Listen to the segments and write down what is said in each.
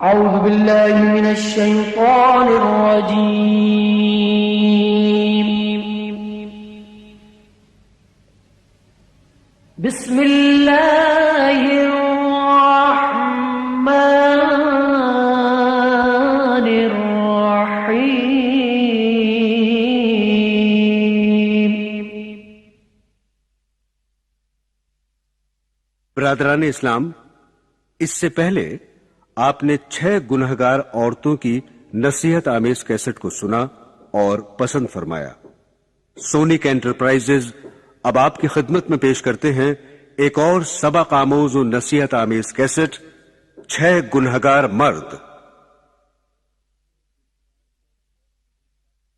أعوذ بالله من الشيطان الرجيم. بسم الله الرحمن الرحيم. برادران اسلام، اس سے پہلے آپ نے 6 گنہگار عورتوں کی نصیحت آمیز کیسٹ کو سنا اور پسند فرمایا. سونک انٹرپرائزز اب آپ کی خدمت میں پیش کرتے ہیں ایک اور سبق آموز و نصیحت آمیز کیسٹ 6 گنہگار مرد.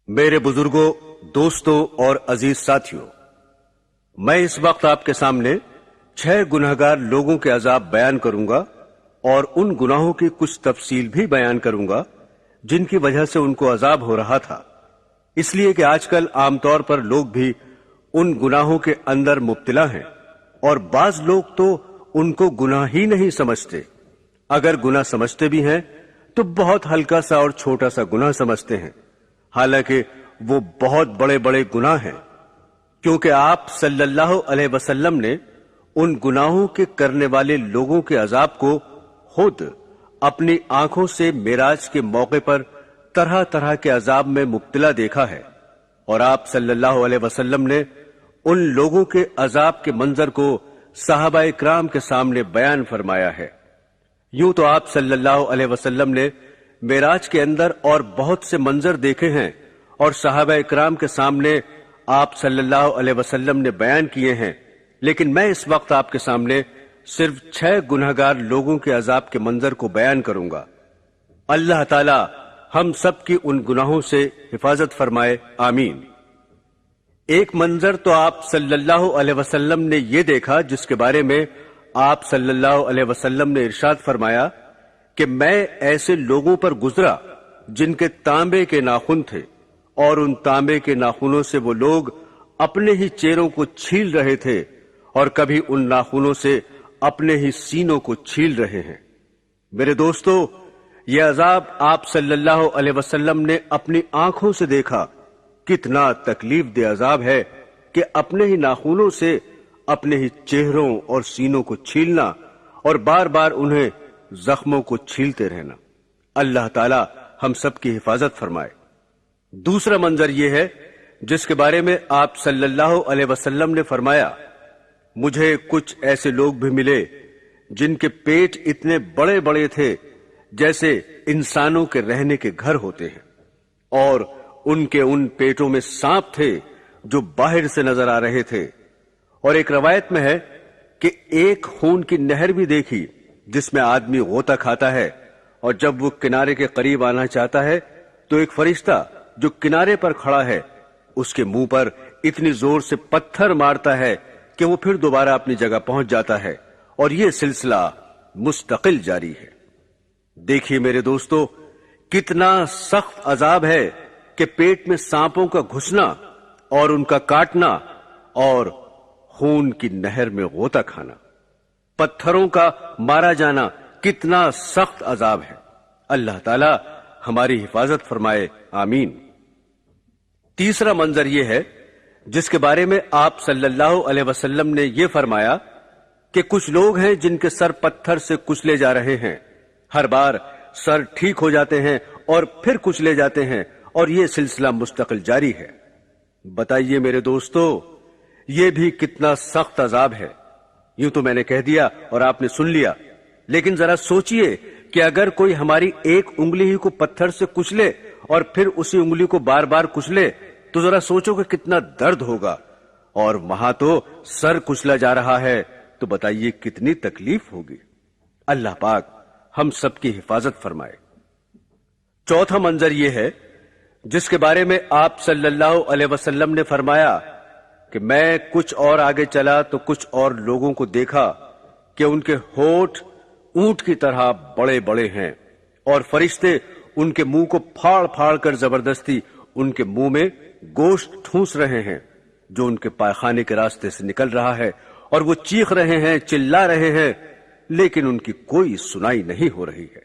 میرے بزرگوں، دوستوں اور عزیز ساتھیوں، میں اس وقت آپ کے سامنے 6 گنہگار لوگوں کے عذاب بیان کروں گا اور ان گناہوں کی کچھ تفصیل بھی بیان کروں گا جن کی وجہ سے ان کو عذاب ہو رہا تھا. اس لیے کہ آج کل عام طور پر لوگ بھی ان گناہوں کے اندر مبتلا ہیں اور بعض لوگ تو ان کو گناہ ہی نہیں سمجھتے. اگر گناہ سمجھتے بھی ہیں تو بہت ہلکا سا اور چھوٹا سا گناہ سمجھتے ہیں، حالانکہ وہ بہت بڑے بڑے گناہ ہیں، کیونکہ آپ صلی اللہ علیہ وسلم نے ان گناہوں کے کرنے والے لوگوں کے عذاب کو خود اپنی آنکھوں سے معراج کے موقع پر طرح طرح کے عذاب میں مبتلا دیکھا ہے، اور آپ صلی اللہ علیہ وسلم نے ان لوگوں کے عذاب کے منظر کو صحابہ اکرام کے سامنے بیان فرمایا ہے. یوں تو آپ صلی اللہ علیہ وسلم نے معراج کے اندر اور بہت سے منظر دیکھے ہیں اور صحابہ اکرام کے سامنے آپ صلی اللہ علیہ وسلم نے بیان کیے ہیں، لیکن میں اس وقت آپ کے سامنے صرف 6 گنہگار لوگوں کے عذاب کے منظر کو بیان کروں گا. اللہ تعالی ہم سب کی ان گناہوں سے حفاظت فرمائے، آمین. ایک منظر تو آپ صلی اللہ علیہ وسلم نے یہ دیکھا جس کے بارے میں آپ صلی اللہ علیہ وسلم نے ارشاد فرمایا کہ میں ایسے لوگوں پر گزرا جن کے تانبے کے ناخن تھے، اور ان تانبے کے ناخنوں سے وہ لوگ اپنے ہی چہروں کو چھیل رہے تھے اور کبھی ان ناخنوں سے اپنے ہی سینوں کو چھیل رہے ہیں. میرے دوستو، یہ عذاب آپ صلی اللہ علیہ وسلم نے اپنی آنکھوں سے دیکھا. کتنا تکلیف دہ عذاب ہے کہ اپنے ہی ناخنوں سے اپنے ہی چہروں اور سینوں کو چھیلنا اور بار بار انہیں زخموں کو چھیلتے رہنا. اللہ تعالی ہم سب کی حفاظت فرمائے. دوسرا منظر یہ ہے جس کے بارے میں آپ صلی اللہ علیہ وسلم نے فرمایا، مجھے کچھ ایسے لوگ بھی ملے جن کے پیٹ اتنے بڑے بڑے تھے جیسے انسانوں کے رہنے کے گھر ہوتے ہیں، اور ان کے ان پیٹوں میں سانپ تھے جو باہر سے نظر آ رہے تھے. اور ایک روایت میں ہے کہ ایک خون کی نہر بھی دیکھی جس میں آدمی غوطہ کھاتا ہے، اور جب وہ کنارے کے قریب آنا چاہتا ہے تو ایک فرشتہ جو کنارے پر کھڑا ہے اس کے منہ پر اتنی زور سے پتھر مارتا ہے کہ وہ پھر دوبارہ اپنی جگہ پہنچ جاتا ہے، اور یہ سلسلہ مستقل جاری ہے. دیکھیے میرے دوستو، کتنا سخت عذاب ہے کہ پیٹ میں سانپوں کا گھسنا اور ان کا کاٹنا اور خون کی نہر میں غوطہ کھانا، پتھروں کا مارا جانا، کتنا سخت عذاب ہے. اللہ تعالی ہماری حفاظت فرمائے، آمین. تیسرا منظر یہ ہے جس کے بارے میں آپ صلی اللہ علیہ وسلم نے یہ فرمایا کہ کچھ لوگ ہیں جن کے سر پتھر سے کچلے جا رہے ہیں. ہر بار سر ٹھیک ہو جاتے ہیں اور پھر کچلے جاتے ہیں، اور یہ سلسلہ مستقل جاری ہے. بتائیے میرے دوستو، یہ بھی کتنا سخت عذاب ہے. یوں تو میں نے کہہ دیا اور آپ نے سن لیا، لیکن ذرا سوچئے کہ اگر کوئی ہماری ایک انگلی ہی کو پتھر سے کچلے اور پھر اسی انگلی کو بار بار کچلے تو ذرا سوچو کہ کتنا درد ہوگا. اور وہاں تو سر کچلا جا رہا ہے، تو بتائیے کتنی تکلیف ہوگی. اللہ پاک ہم سب کی حفاظت فرمائے. چوتھا منظر یہ ہے جس کے بارے میں آپ صلی اللہ علیہ وسلم نے فرمایا کہ میں کچھ اور آگے چلا تو کچھ اور لوگوں کو دیکھا کہ ان کے ہونٹ اونٹ کی طرح بڑے بڑے ہیں، اور فرشتے ان کے منہ کو پھاڑ پھاڑ کر زبردستی ان کے منہ میں گوشت ٹھونس رہے ہیں جو ان کے پائخانے کے راستے سے نکل رہا ہے، اور وہ چیخ رہے ہیں، چلا رہے ہیں، لیکن ان کی کوئی سنائی نہیں ہو رہی ہے.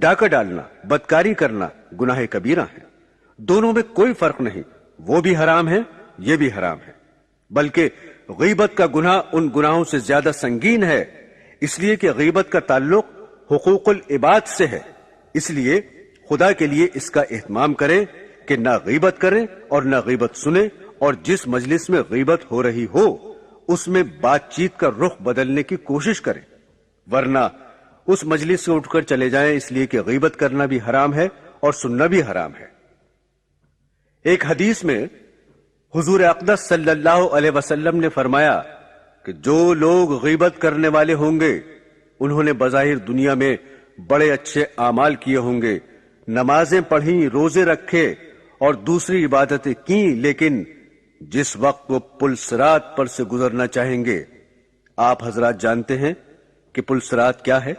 ڈاکہ ڈالنا، بدکاری کرنا گناہ کبیرہ ہیں، دونوں میں کوئی فرق نہیں، وہ بھی حرام ہے، یہ بھی حرام ہے، بلکہ غیبت کا گناہ ان گناہوں سے زیادہ سنگین ہے، اس لیے کہ غیبت کا تعلق حقوق العباد سے ہے، اس لیے خدا کے لیے اس کا اہتمام کریں کہ نہ غیبت کریں اور نہ غیبت سنیں، اور جس مجلس میں غیبت ہو رہی ہو اس میں بات چیت کا رخ بدلنے کی کوشش کریں، ورنہ اس مجلس سے اٹھ کر چلے جائیں، اس لیے کہ غیبت کرنا بھی حرام ہے اور سننا بھی حرام ہے۔ ایک حدیث میں حضور اقدس صلی اللہ علیہ وسلم نے فرمایا کہ جو لوگ غیبت کرنے والے ہوں گے انہوں نے بظاہر دنیا میں بڑے اچھے اعمال کیے ہوں گے، نمازیں پڑھیں، روزے رکھے اور دوسری عبادتیں کی، لیکن جس وقت وہ پل صراط پر سے گزرنا چاہیں گے، آپ حضرات جانتے ہیں کہ پل صراط کیا ہے؟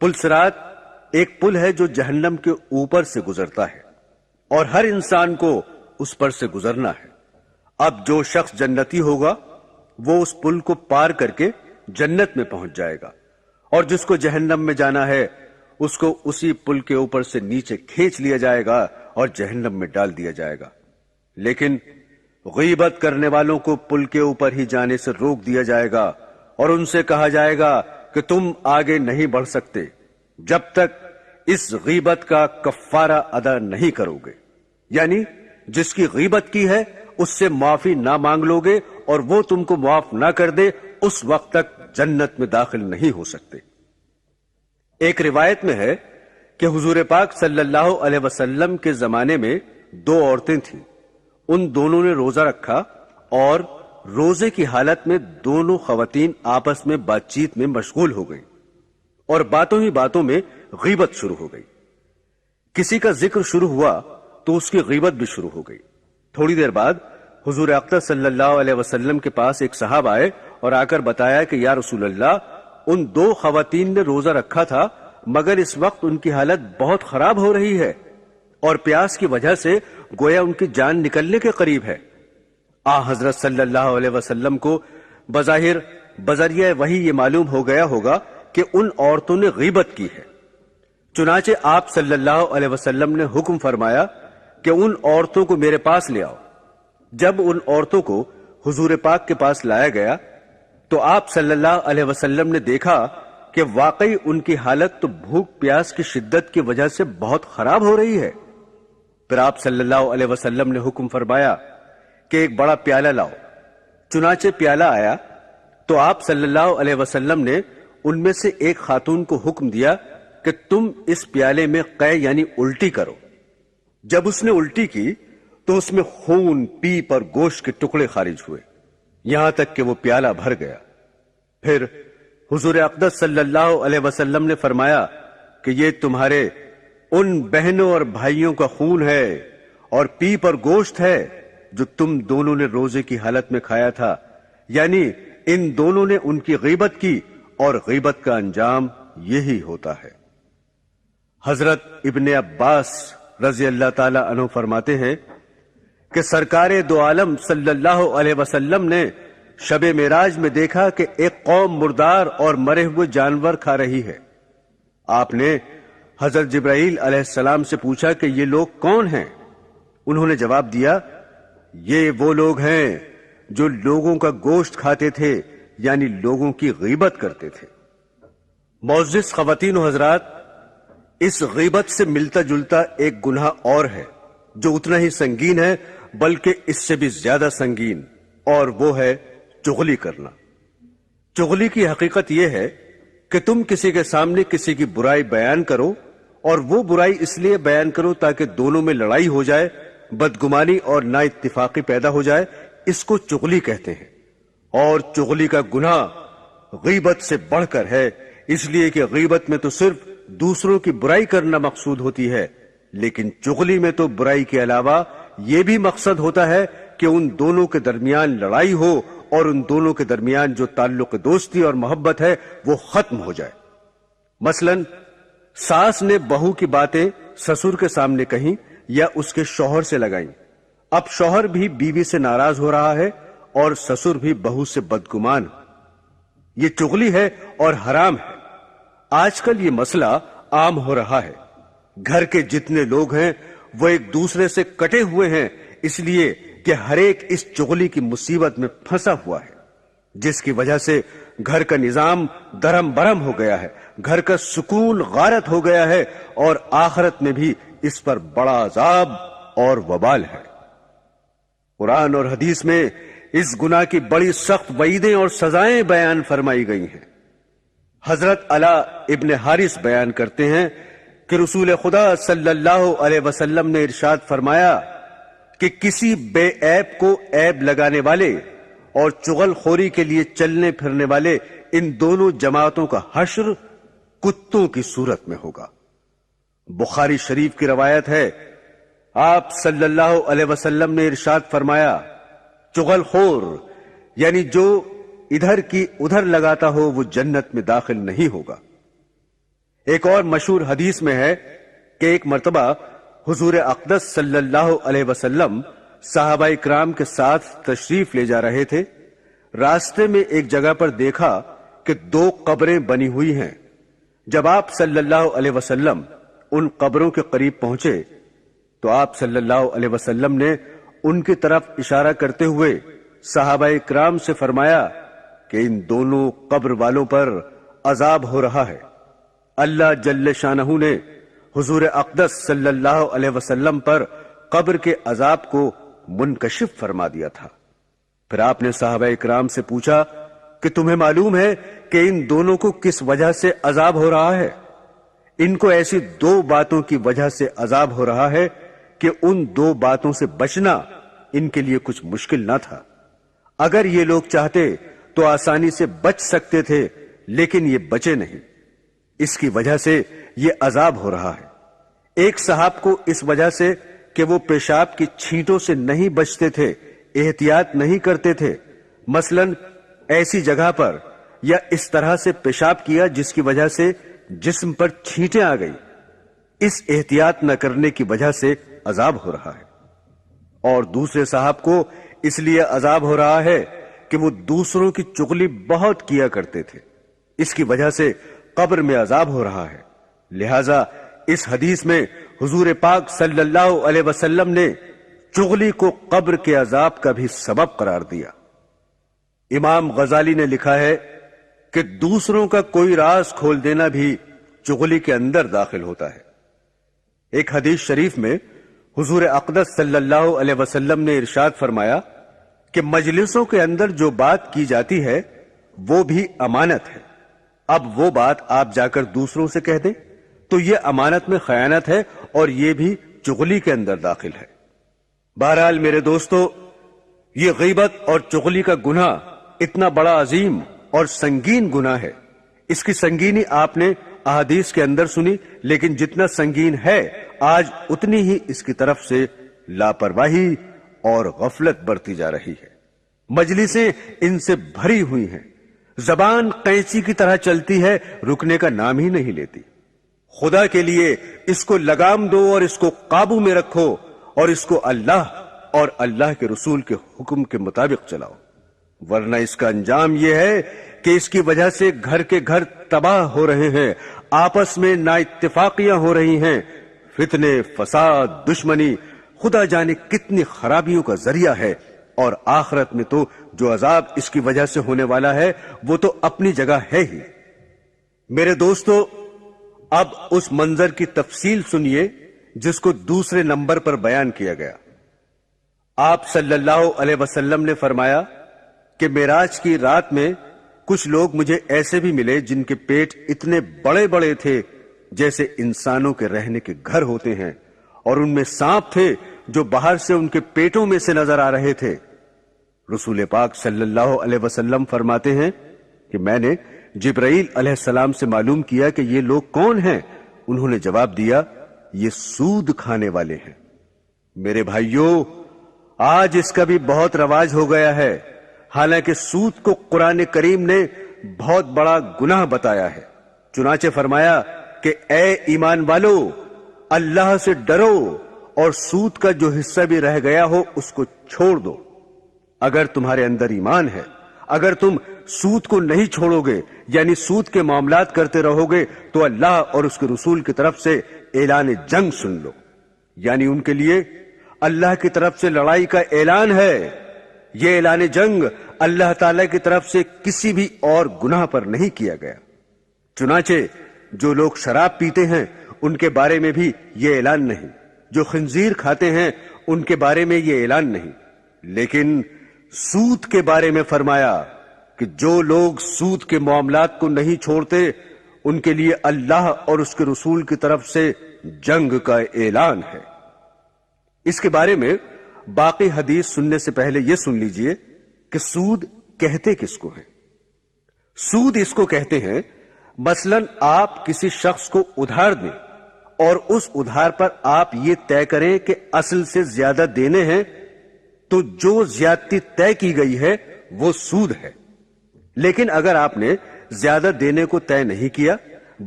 پل صراط ایک پل ہے جو جہنم کے اوپر سے گزرتا ہے اور ہر انسان کو اس پر سے گزرنا ہے۔ اب جو شخص جنتی ہوگا وہ اس پل کو پار کر کے جنت میں پہنچ جائے گا، اور جس کو جہنم میں جانا ہے اس کو اسی پل کے اوپر سے نیچے کھینچ لیا جائے گا اور جہنم میں ڈال دیا جائے گا۔ لیکن غیبت کرنے والوں کو پل کے اوپر ہی جانے سے روک دیا جائے گا اور ان سے کہا جائے گا کہ تم آگے نہیں بڑھ سکتے جب تک اس غیبت کا کفارہ ادا نہیں کرو گے، یعنی جس کی غیبت کی ہے اس سے معافی نہ مانگ لو گے اور وہ تم کو معاف نہ کر دے، اس وقت تک جنت میں داخل نہیں ہو سکتے۔ ایک روایت میں ہے کہ حضور پاک صلی اللہ علیہ وسلم کے زمانے میں دو عورتیں تھیں، ان دونوں نے روزہ رکھا اور روزے کی حالت میں دونوں خواتین آپس میں بات چیت میں مشغول ہو گئی اور باتوں ہی باتوں میں غیبت شروع ہو گئی۔ کسی کا ذکر شروع ہوا تو اس کی غیبت بھی شروع ہو گئی۔ تھوڑی دیر بعد حضور اقدس صلی اللہ علیہ وسلم کے پاس ایک صاحب آئے اور آ کر بتایا کہ یا رسول اللہ، ان دو خواتین نے روزہ رکھا تھا مگر اس وقت ان کی حالت بہت خراب ہو رہی ہے اور پیاس کی وجہ سے گویا ان کی جان نکلنے کے قریب ہے۔ حضرت صلی اللہ علیہ وسلم کو بظاہر بذریعہ وحی یہ معلوم ہو گیا ہوگا کہ ان عورتوں نے غیبت کی ہے، چنانچہ آپ صلی اللہ علیہ وسلم نے حکم فرمایا کہ ان عورتوں کو میرے پاس لے آؤ۔ جب ان عورتوں کو حضور پاک کے پاس لایا گیا تو آپ صلی اللہ علیہ وسلم نے دیکھا کہ واقعی ان کی حالت تو بھوک پیاس کی شدت کی وجہ سے بہت خراب ہو رہی ہے۔ پھر آپ صلی اللہ علیہ وسلم نے حکم فرمایا کہ ایک بڑا پیالہ لاؤ۔ چنانچہ پیالہ آیا تو آپ صلی اللہ علیہ وسلم نے ان میں سے ایک خاتون کو حکم دیا کہ تم اس پیالے میں قے یعنی الٹی کرو۔ جب اس نے الٹی کی تو اس میں خون، پیپ اور گوشت کے ٹکڑے خارج ہوئے، یہاں تک کہ وہ پیالہ بھر گیا۔ پھر حضور اقدس صلی اللہ علیہ وسلم نے فرمایا کہ یہ تمہارے ان بہنوں اور بھائیوں کا خون ہے اور پیپ اور گوشت ہے جو تم دونوں نے روزے کی حالت میں کھایا تھا، یعنی ان دونوں نے ان کی غیبت کی اور غیبت کا انجام یہی ہوتا ہے۔ حضرت ابن عباس رضی اللہ تعالی عنہ فرماتے ہیں کہ سرکار دو عالم صلی اللہ علیہ وسلم نے شب معراج میں دیکھا کہ ایک قوم مردار اور مرے ہوئے جانور کھا رہی ہے۔ آپ نے حضرت جبرائیل علیہ السلام سے پوچھا کہ یہ لوگ کون ہیں؟ انہوں نے جواب دیا، یہ وہ لوگ ہیں جو لوگوں کا گوشت کھاتے تھے، یعنی لوگوں کی غیبت کرتے تھے۔ معزز خواتین و حضرات، اس غیبت سے ملتا جلتا ایک گناہ اور ہے جو اتنا ہی سنگین ہے بلکہ اس سے بھی زیادہ سنگین، اور وہ ہے چغلی کرنا۔ چغلی کی حقیقت یہ ہے کہ تم کسی کے سامنے کسی کی برائی بیان کرو، اور وہ برائی اس لیے بیان کرو تاکہ دونوں میں لڑائی ہو جائے، بدگمانی اور نا اتفاقی پیدا ہو جائے، اس کو چغلی کہتے ہیں۔ اور چغلی کا گناہ غیبت سے بڑھ کر ہے، اس لیے کہ غیبت میں تو صرف دوسروں کی برائی کرنا مقصود ہوتی ہے، لیکن چغلی میں تو برائی کے علاوہ یہ بھی مقصد ہوتا ہے کہ ان دونوں کے درمیان لڑائی ہو اور ان دونوں کے درمیان جو تعلق دوستی اور محبت ہے وہ ختم ہو جائے۔ مثلا ساس نے بہو کی باتیں سسر کے سامنے کہیں یا اس کے شوہر سے لگائیں، اب شوہر بھی بیوی سے ناراض ہو رہا ہے اور سسر بھی بہو سے بدگمان۔ یہ چغلی ہے اور حرام ہے۔ آج کل یہ مسئلہ عام ہو رہا ہے۔ گھر کے جتنے لوگ ہیں وہ ایک دوسرے سے کٹے ہوئے ہیں، اس لیے کہ ہر ایک اس چغلی کی مصیبت میں پھنسا ہوا ہے، جس کی وجہ سے گھر کا نظام درم برم ہو گیا ہے، گھر کا سکون غارت ہو گیا ہے، اور آخرت میں بھی اس پر بڑا عذاب اور وبال ہے۔ قرآن اور حدیث میں اس گناہ کی بڑی سخت وعیدیں اور سزائیں بیان فرمائی گئی ہیں۔ حضرت علا ابن حارث بیان کرتے ہیں کہ رسول خدا صلی اللہ علیہ وسلم نے ارشاد فرمایا کہ کسی بے عیب کو عیب لگانے والے اور چغل خوری کے لیے چلنے پھرنے والے ان دونوں جماعتوں کا حشر کتوں کی صورت میں ہوگا۔ بخاری شریف کی روایت ہے، آپ صلی اللہ علیہ وسلم نے ارشاد فرمایا، چغل خور یعنی جو ادھر کی ادھر لگاتا ہو وہ جنت میں داخل نہیں ہوگا۔ ایک اور مشہور حدیث میں ہے کہ ایک مرتبہ حضور اقدس صلی اللہ علیہ وسلم صحابہ کرام کے ساتھ تشریف لے جا رہے تھے۔ راستے میں ایک جگہ پر دیکھا کہ 2 قبریں بنی ہوئی ہیں۔ جب آپ صلی اللہ علیہ وسلم ان قبروں کے قریب پہنچے تو آپ صلی اللہ علیہ وسلم نے ان کی طرف اشارہ کرتے ہوئے صحابہ کرام سے فرمایا کہ ان دونوں قبر والوں پر عذاب ہو رہا ہے۔ اللہ جل شانہ نے حضور اقدس صلی اللہ علیہ وسلم پر قبر کے عذاب کو منکشف فرما دیا تھا۔ پھر آپ نے صحابہ کرام سے پوچھا کہ تمہیں معلوم ہے کہ ان دونوں کو کس وجہ سے عذاب ہو رہا ہے؟ ان کو ایسی 2 باتوں کی وجہ سے عذاب ہو رہا ہے کہ ان 2 باتوں سے بچنا ان کے لیے کچھ مشکل نہ تھا۔ اگر یہ لوگ چاہتے تو آسانی سے بچ سکتے تھے، لیکن یہ بچے نہیں، اس کی وجہ سے یہ عذاب ہو رہا ہے۔ ایک صاحب کو اس وجہ سے کہ وہ پیشاب کی چھینٹوں سے نہیں بچتے تھے، احتیاط نہیں کرتے تھے، مثلا ایسی جگہ پر یا اس طرح سے پیشاب کیا جس کی وجہ سے جسم پر چھینٹیں آ گئی، اس احتیاط نہ کرنے کی وجہ سے عذاب ہو رہا ہے۔ اور دوسرے صاحب کو اس لیے عذاب ہو رہا ہے کہ وہ دوسروں کی چغلی بہت کیا کرتے تھے، اس کی وجہ سے قبر میں عذاب ہو رہا ہے۔ لہذا اس حدیث میں حضور پاک صلی اللہ علیہ وسلم نے چغلی کو قبر کے عذاب کا بھی سبب قرار دیا۔ امام غزالی نے لکھا ہے کہ دوسروں کا کوئی راز کھول دینا بھی چغلی کے اندر داخل ہوتا ہے۔ ایک حدیث شریف میں حضور اقدس صلی اللہ علیہ وسلم نے ارشاد فرمایا کہ مجلسوں کے اندر جو بات کی جاتی ہے وہ بھی امانت ہے۔ اب وہ بات آپ جا کر دوسروں سے کہہ دیں تو یہ امانت میں خیانت ہے اور یہ بھی چغلی کے اندر داخل ہے۔ بہرحال میرے دوستو، یہ غیبت اور چغلی کا گناہ اتنا بڑا عظیم اور سنگین گناہ ہے۔ اس کی سنگینی آپ نے احادیث کے اندر سنی، لیکن جتنا سنگین ہے آج اتنی ہی اس کی طرف سے لاپرواہی اور غفلت برتی جا رہی ہے۔ مجلسیں ان سے بھری ہوئی ہیں، زبان قینچی کی طرح چلتی ہے، رکنے کا نام ہی نہیں لیتی۔ خدا کے لیے اس کو لگام دو اور اس کو قابو میں رکھو اور اس کو اللہ اور اللہ کے رسول کے حکم کے مطابق چلاؤ، ورنہ اس کا انجام یہ ہے کہ اس کی وجہ سے گھر کے گھر تباہ ہو رہے ہیں، آپس میں نا اتفاقیاں ہو رہی ہیں، فتنے، فساد، دشمنی، خدا جانے کتنی خرابیوں کا ذریعہ ہے، اور آخرت میں تو جو عذاب اس کی وجہ سے ہونے والا ہے وہ تو اپنی جگہ ہے ہی۔ میرے دوستو، اب اس منظر کی تفصیل سنیے جس کو دوسرے نمبر پر بیان کیا گیا۔ آپ صلی اللہ علیہ وسلم نے فرمایا کہ معراج کی رات میں کچھ لوگ مجھے ایسے بھی ملے جن کے پیٹ اتنے بڑے بڑے تھے جیسے انسانوں کے رہنے کے گھر ہوتے ہیں، اور ان میں سانپ تھے جو باہر سے ان کے پیٹوں میں سے نظر آ رہے تھے۔ رسول پاک صلی اللہ علیہ وسلم فرماتے ہیں کہ میں نے جبرائیل علیہ السلام سے معلوم کیا کہ یہ لوگ کون ہیں؟ انہوں نے جواب دیا، یہ سود کھانے والے ہیں۔ میرے بھائیوں، آج اس کا بھی بہت رواج ہو گیا ہے، حالانکہ سود کو قرآن کریم نے بہت بڑا گناہ بتایا ہے۔ چنانچہ فرمایا کہ اے ایمان والو، اللہ سے ڈرو اور سود کا جو حصہ بھی رہ گیا ہو اس کو چھوڑ دو۔ اگر تمہارے اندر ایمان ہے، اگر تم سود کو نہیں چھوڑو گے یعنی سود کے معاملات کرتے رہو گے تو اللہ اور اس کے رسول کی طرف سے اعلان جنگ سن لو، یعنی ان کے لیے اللہ کی طرف سے لڑائی کا اعلان ہے۔ یہ اعلان جنگ اللہ تعالی کی طرف سے کسی بھی اور گناہ پر نہیں کیا گیا۔ چنانچہ جو لوگ شراب پیتے ہیں ان کے بارے میں بھی یہ اعلان نہیں، جو خنزیر کھاتے ہیں ان کے بارے میں یہ اعلان نہیں، لیکن سود کے بارے میں فرمایا کہ جو لوگ سود کے معاملات کو نہیں چھوڑتے ان کے لیے اللہ اور اس کے رسول کی طرف سے جنگ کا اعلان ہے۔ اس کے بارے میں باقی حدیث سننے سے پہلے یہ سن لیجئے کہ سود کہتے کس کو ہے۔ سود اس کو کہتے ہیں مثلا آپ کسی شخص کو ادھار دیں اور اس ادھار پر آپ یہ طے کریں کہ اصل سے زیادہ دینے ہیں، تو جو زیادتی طے کی گئی ہے وہ سود ہے۔ لیکن اگر آپ نے زیادہ دینے کو طے نہیں کیا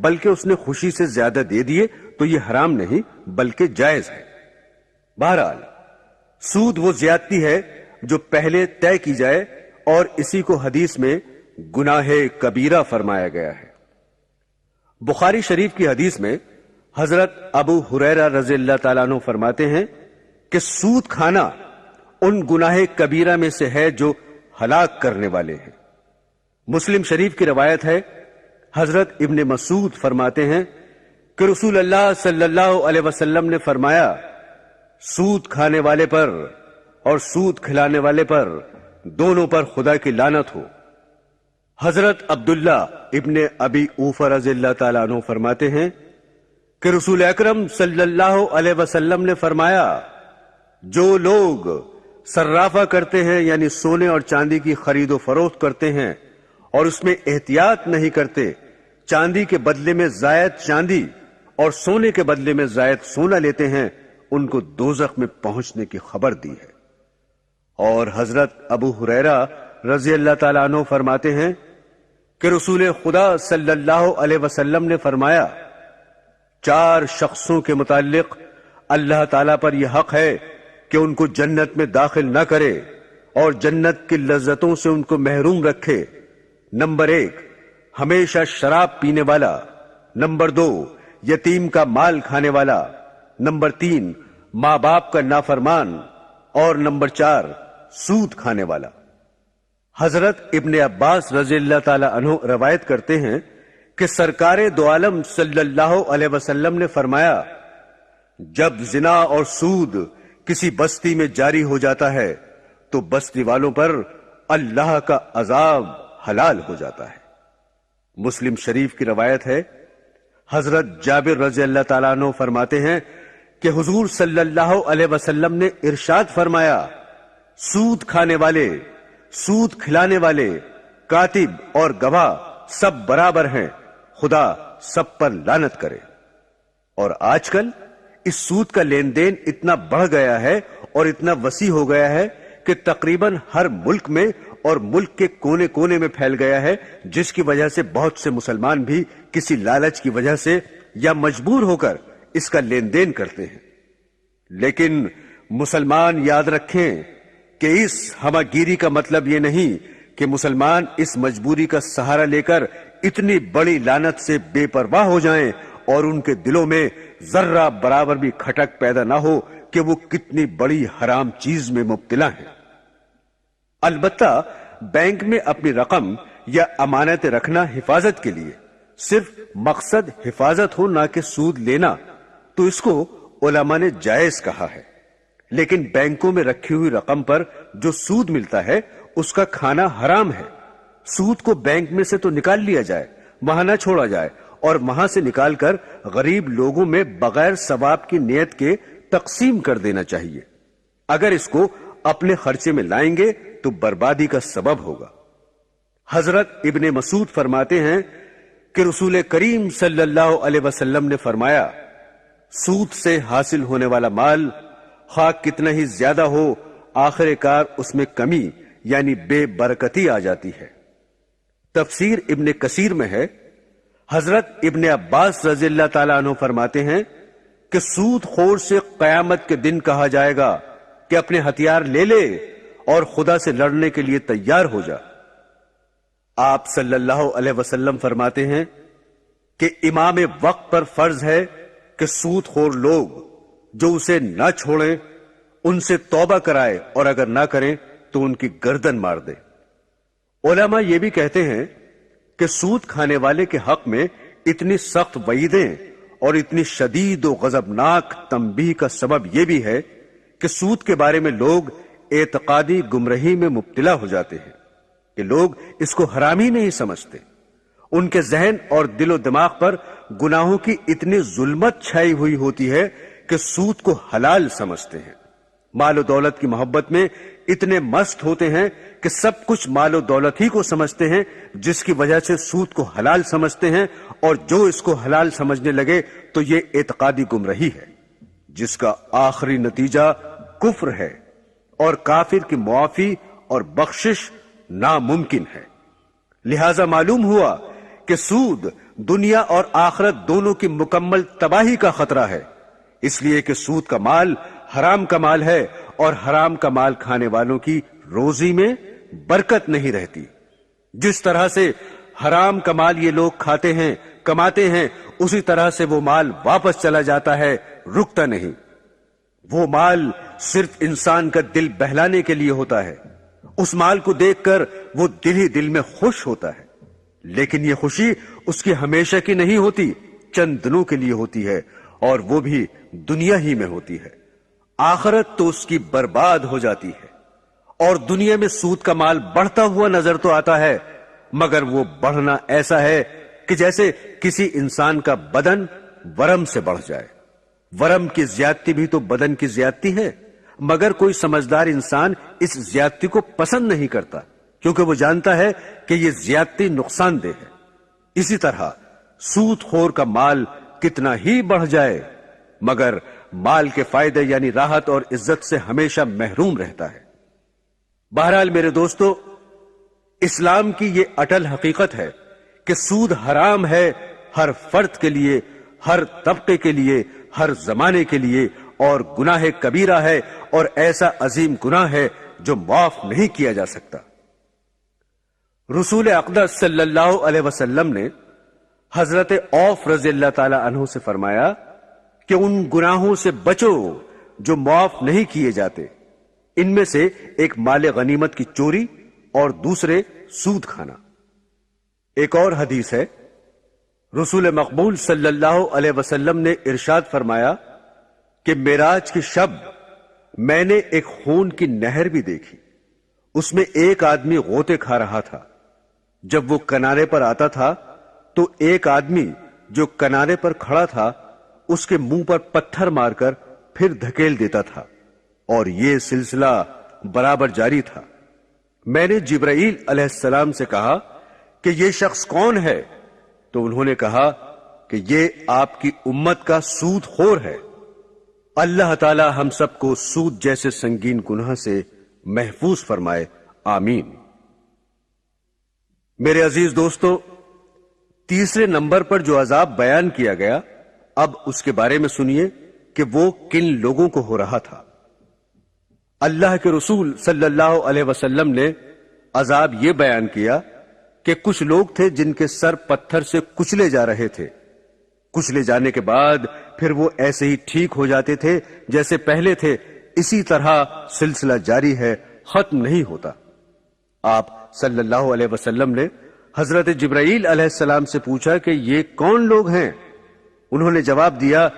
بلکہ اس نے خوشی سے زیادہ دے دیے تو یہ حرام نہیں بلکہ جائز ہے۔ بہرحال سود وہ زیادتی ہے جو پہلے طے کی جائے اور اسی کو حدیث میں گناہ کبیرہ فرمایا گیا ہے۔ بخاری شریف کی حدیث میں حضرت ابو ہریرہ رضی اللہ تعالیٰ عنہ فرماتے ہیں کہ سود کھانا ان گناہ کبیرہ میں سے ہے جو ہلاک کرنے والے ہیں۔ مسلم شریف کی روایت ہے، حضرت ابن مسعود فرماتے ہیں کہ رسول اللہ صلی اللہ علیہ وسلم نے فرمایا، سود کھانے والے پر اور سود کھلانے والے پر دونوں پر خدا کی لعنت ہو۔ حضرت عبداللہ ابن ابی اوفہ رضی اللہ تعالیٰ عنہ فرماتے ہیں کہ رسول اکرم صلی اللہ علیہ وسلم نے فرمایا، جو لوگ صرافہ کرتے ہیں یعنی سونے اور چاندی کی خرید و فروخت کرتے ہیں اور اس میں احتیاط نہیں کرتے، چاندی کے بدلے میں زائد چاندی اور سونے کے بدلے میں زائد سونا لیتے ہیں، ان کو دوزخ میں پہنچنے کی خبر دی ہے۔ اور حضرت ابو ہریرہ رضی اللہ تعالیٰ عنہ فرماتے ہیں کہ رسول خدا صلی اللہ علیہ وسلم نے فرمایا، 4 شخصوں کے متعلق اللہ تعالیٰ پر یہ حق ہے کہ ان کو جنت میں داخل نہ کرے اور جنت کی لذتوں سے ان کو محروم رکھے۔ نمبر 1 ہمیشہ شراب پینے والا، نمبر 2 یتیم کا مال کھانے والا، نمبر 3 ماں باپ کا نافرمان، اور نمبر 4 سود کھانے والا۔ حضرت ابن عباس رضی اللہ تعالی عنہ روایت کرتے ہیں کہ سرکار دو عالم صلی اللہ علیہ وسلم نے فرمایا، جب زنا اور سود کسی بستی میں جاری ہو جاتا ہے تو بستی والوں پر اللہ کا عذاب حلال ہو جاتا ہے۔ مسلم شریف کی روایت ہے، حضرت جابر رضی اللہ تعالیٰ عنہ فرماتے ہیں کہ حضور صلی اللہ علیہ وسلم نے ارشاد فرمایا، سود کھانے والے، سود کھلانے والے، کاتب اور گواہ سب برابر ہیں، خدا سب پر لعنت کرے۔ اور آج کل اس سود کا لین دین اتنا بڑھ گیا ہے اور اتنا وسیع ہو گیا ہے کہ تقریباً ہر ملک میں اور ملک کے کونے کونے میں پھیل گیا ہے، جس کی وجہ سے بہت سے مسلمان بھی کسی لالچ کی وجہ سے یا مجبور ہو کر اس کا لین دین کرتے ہیں۔ لیکن مسلمان یاد رکھیں کہ اس ہمہ گیری کا مطلب یہ نہیں کہ مسلمان اس مجبوری کا سہارا لے کر اتنی بڑی لعنت سے بے پرواہ ہو جائیں اور ان کے دلوں میں ذرہ برابر بھی کھٹک پیدا نہ ہو کہ وہ کتنی بڑی حرام چیز میں مبتلا ہیں۔ البتہ بینک میں اپنی رقم یا امانت رکھنا حفاظت کے لیے، صرف مقصد حفاظت ہو نہ کہ سود لینا، تو اس کو علماء نے جائز کہا ہے۔ لیکن بینکوں میں رکھی ہوئی رقم پر جو سود ملتا ہے اس کا کھانا حرام ہے۔ سود کو بینک میں سے تو نکال لیا جائے، وہاں نہ چھوڑا جائے، اور وہاں سے نکال کر غریب لوگوں میں بغیر ثواب کی نیت کے تقسیم کر دینا چاہیے۔ اگر اس کو اپنے خرچے میں لائیں گے تو بربادی کا سبب ہوگا۔ حضرت ابن مسعود فرماتے ہیں کہ رسول کریم صلی اللہ علیہ وسلم نے فرمایا، سود سے حاصل ہونے والا مال خواہ کتنا ہی زیادہ ہو، آخر کار اس میں کمی یعنی بے برکتی آ جاتی ہے۔ تفسیر ابن کثیر میں ہے، حضرت ابن عباس رضی اللہ تعالیٰ عنہ فرماتے ہیں کہ سود خور سے قیامت کے دن کہا جائے گا کہ اپنے ہتھیار لے لے اور خدا سے لڑنے کے لیے تیار ہو جا۔ آپ صلی اللہ علیہ وسلم فرماتے ہیں کہ امام وقت پر فرض ہے کہ سود خور لوگ جو اسے نہ چھوڑیں ان سے توبہ کرائے، اور اگر نہ کریں تو ان کی گردن مار دے۔ علماء یہ بھی کہتے ہیں کہ سود کھانے والے کے حق میں اتنی سخت وعیدیں اور اتنی شدید و غضبناک تنبیہ کا سبب یہ بھی ہے کہ سود کے بارے میں لوگ اعتقادی گمراہی میں مبتلا ہو جاتے ہیں کہ لوگ اس کو حرام ہی نہیں سمجھتے۔ ان کے ذہن اور دل و دماغ پر گناہوں کی اتنی ظلمت چھائی ہوئی ہوتی ہے کہ سود کو حلال سمجھتے ہیں۔ مال و دولت کی محبت میں اتنے مست ہوتے ہیں کہ سب کچھ مال و دولت ہی کو سمجھتے ہیں، جس کی وجہ سے سود کو حلال سمجھتے ہیں، اور جو اس کو حلال سمجھنے لگے تو یہ اعتقادی گمراہی ہے جس کا آخری نتیجہ کفر ہے، اور کافر کی معافی اور بخشش ناممکن ہے۔ لہذا معلوم ہوا کہ سود دنیا اور آخرت دونوں کی مکمل تباہی کا خطرہ ہے، اس لیے کہ سود کا مال حرام کا مال ہے، اور حرام کا مال کھانے والوں کی روزی میں برکت نہیں رہتی۔ جس طرح سے حرام کا مال یہ لوگ کھاتے ہیں، کماتے ہیں، اسی طرح سے وہ مال واپس چلا جاتا ہے، رکتا نہیں۔ وہ مال صرف انسان کا دل بہلانے کے لیے ہوتا ہے، اس مال کو دیکھ کر وہ دل ہی دل میں خوش ہوتا ہے، لیکن یہ خوشی اس کی ہمیشہ کی نہیں ہوتی، چند دنوں کے لیے ہوتی ہے، اور وہ بھی دنیا ہی میں ہوتی ہے۔ آخرت تو اس کی برباد ہو جاتی ہے۔ اور دنیا میں سود کا مال بڑھتا ہوا نظر تو آتا ہے، مگر وہ بڑھنا ایسا ہے کہ جیسے کسی انسان کا بدن ورم سے بڑھ جائے۔ ورم کی زیادتی بھی تو بدن کی زیادتی ہے، مگر کوئی سمجھدار انسان اس زیادتی کو پسند نہیں کرتا، کیونکہ وہ جانتا ہے کہ یہ زیادتی نقصان دہ ہے۔ اسی طرح سود خور کا مال کتنا ہی بڑھ جائے مگر مال کے فائدے یعنی راحت اور عزت سے ہمیشہ محروم رہتا ہے۔ بہرحال میرے دوستو، اسلام کی یہ اٹل حقیقت ہے کہ سود حرام ہے، ہر فرد کے لیے، ہر طبقے کے لیے، ہر زمانے کے لیے، اور گناہ کبیرہ ہے، اور ایسا عظیم گناہ ہے جو معاف نہیں کیا جا سکتا۔ رسول اقدس صلی اللہ علیہ وسلم نے حضرت عوف رضی اللہ تعالی عنہ سے فرمایا کہ ان گناہوں سے بچو جو معاف نہیں کیے جاتے۔ ان میں سے ایک مال غنیمت کی چوری اور دوسرے سود کھانا۔ ایک اور حدیث ہے، رسول مقبول صلی اللہ علیہ وسلم نے ارشاد فرمایا کہ معراج کی شب میں نے ایک خون کی نہر بھی دیکھی، اس میں ایک آدمی غوطے کھا رہا تھا۔ جب وہ کنارے پر آتا تھا تو ایک آدمی جو کنارے پر کھڑا تھا اس کے منہ پر پتھر مار کر پھر دھکیل دیتا تھا، اور یہ سلسلہ برابر جاری تھا۔ میں نے جبرائیل علیہ السلام سے کہا کہ یہ شخص کون ہے؟ تو انہوں نے کہا کہ یہ آپ کی امت کا سود خور ہے۔ اللہ تعالی ہم سب کو سود جیسے سنگین گناہ سے محفوظ فرمائے، آمین۔ میرے عزیز دوستو، تیسرے نمبر پر جو عذاب بیان کیا گیا، اب اس کے بارے میں سنیے کہ وہ کن لوگوں کو ہو رہا تھا۔ اللہ کے رسول صلی اللہ علیہ وسلم نے عذاب یہ بیان کیا کہ کچھ لوگ تھے جن کے سر پتھر سے کچلے جا رہے تھے۔ کچلے جانے کے بعد پھر وہ ایسے ہی ٹھیک ہو جاتے تھے جیسے پہلے تھے، اسی طرح سلسلہ جاری ہے، ختم نہیں ہوتا۔ آپ صلی اللہ علیہ وسلم نے حضرت جبرائیل علیہ السلام سے پوچھا کہ یہ کون لوگ ہیں؟ انہوں نے جواب دیا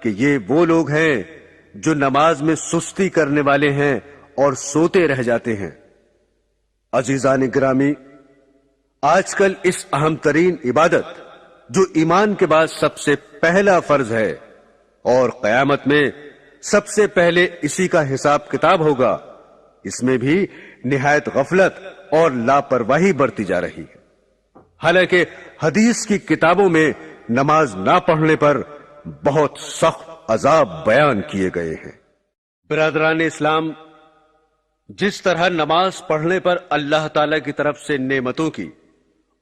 کہ یہ وہ لوگ ہیں جو نماز میں سستی کرنے والے ہیں اور سوتے رہ جاتے ہیں۔ عزیزان گرامی، آج کل اس اہم ترین عبادت جو ایمان کے بعد سب سے پہلا فرض ہے اور قیامت میں سب سے پہلے اسی کا حساب کتاب ہوگا، اس میں بھی نہایت غفلت اور لاپرواہی برتی جا رہی ہے۔ حالانکہ حدیث کی کتابوں میں نماز نہ پڑھنے پر بہت سخت عذاب بیان کیے گئے ہیں۔ برادران اسلام، جس طرح نماز پڑھنے پر اللہ تعالی کی طرف سے نعمتوں کی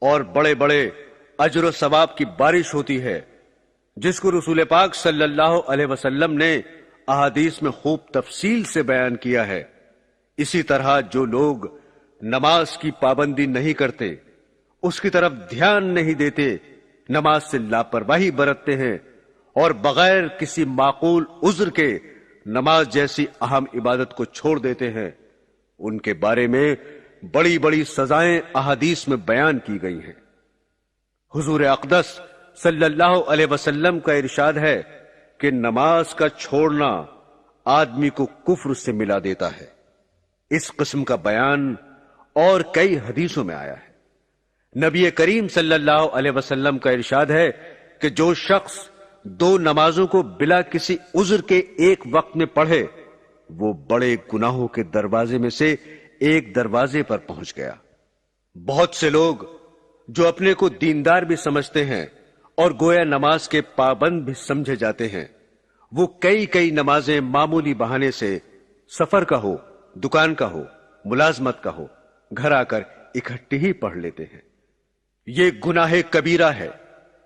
اور بڑے بڑے اجر و ثواب کی بارش ہوتی ہے، جس کو رسول پاک صلی اللہ علیہ وسلم نے احادیث میں خوب تفصیل سے بیان کیا ہے، اسی طرح جو لوگ نماز کی پابندی نہیں کرتے اس کی طرف دھیان نہیں دیتے، نماز سے لاپرواہی برتتے ہیں اور بغیر کسی معقول عذر کے نماز جیسی اہم عبادت کو چھوڑ دیتے ہیں، ان کے بارے میں بڑی بڑی سزائیں احادیث میں بیان کی گئی ہیں۔ حضور اقدس صلی اللہ علیہ وسلم کا ارشاد ہے کہ نماز کا چھوڑنا آدمی کو کفر سے ملا دیتا ہے۔ اس قسم کا بیان اور کئی حدیثوں میں آیا ہے۔ نبی کریم صلی اللہ علیہ وسلم کا ارشاد ہے کہ جو شخص 2 نمازوں کو بلا کسی عذر کے ایک وقت میں پڑھے، وہ بڑے گناہوں کے دروازے میں سے ایک دروازے پر پہنچ گیا۔ بہت سے لوگ جو اپنے کو دیندار بھی سمجھتے ہیں اور گویا نماز کے پابند بھی سمجھے جاتے ہیں، وہ کئی نمازیں معمولی بہانے سے، سفر کا ہو، دکان کا ہو، ملازمت کا ہو، گھر آ کر اکٹھی ہی پڑھ لیتے ہیں۔ یہ گناہ کبیرہ ہے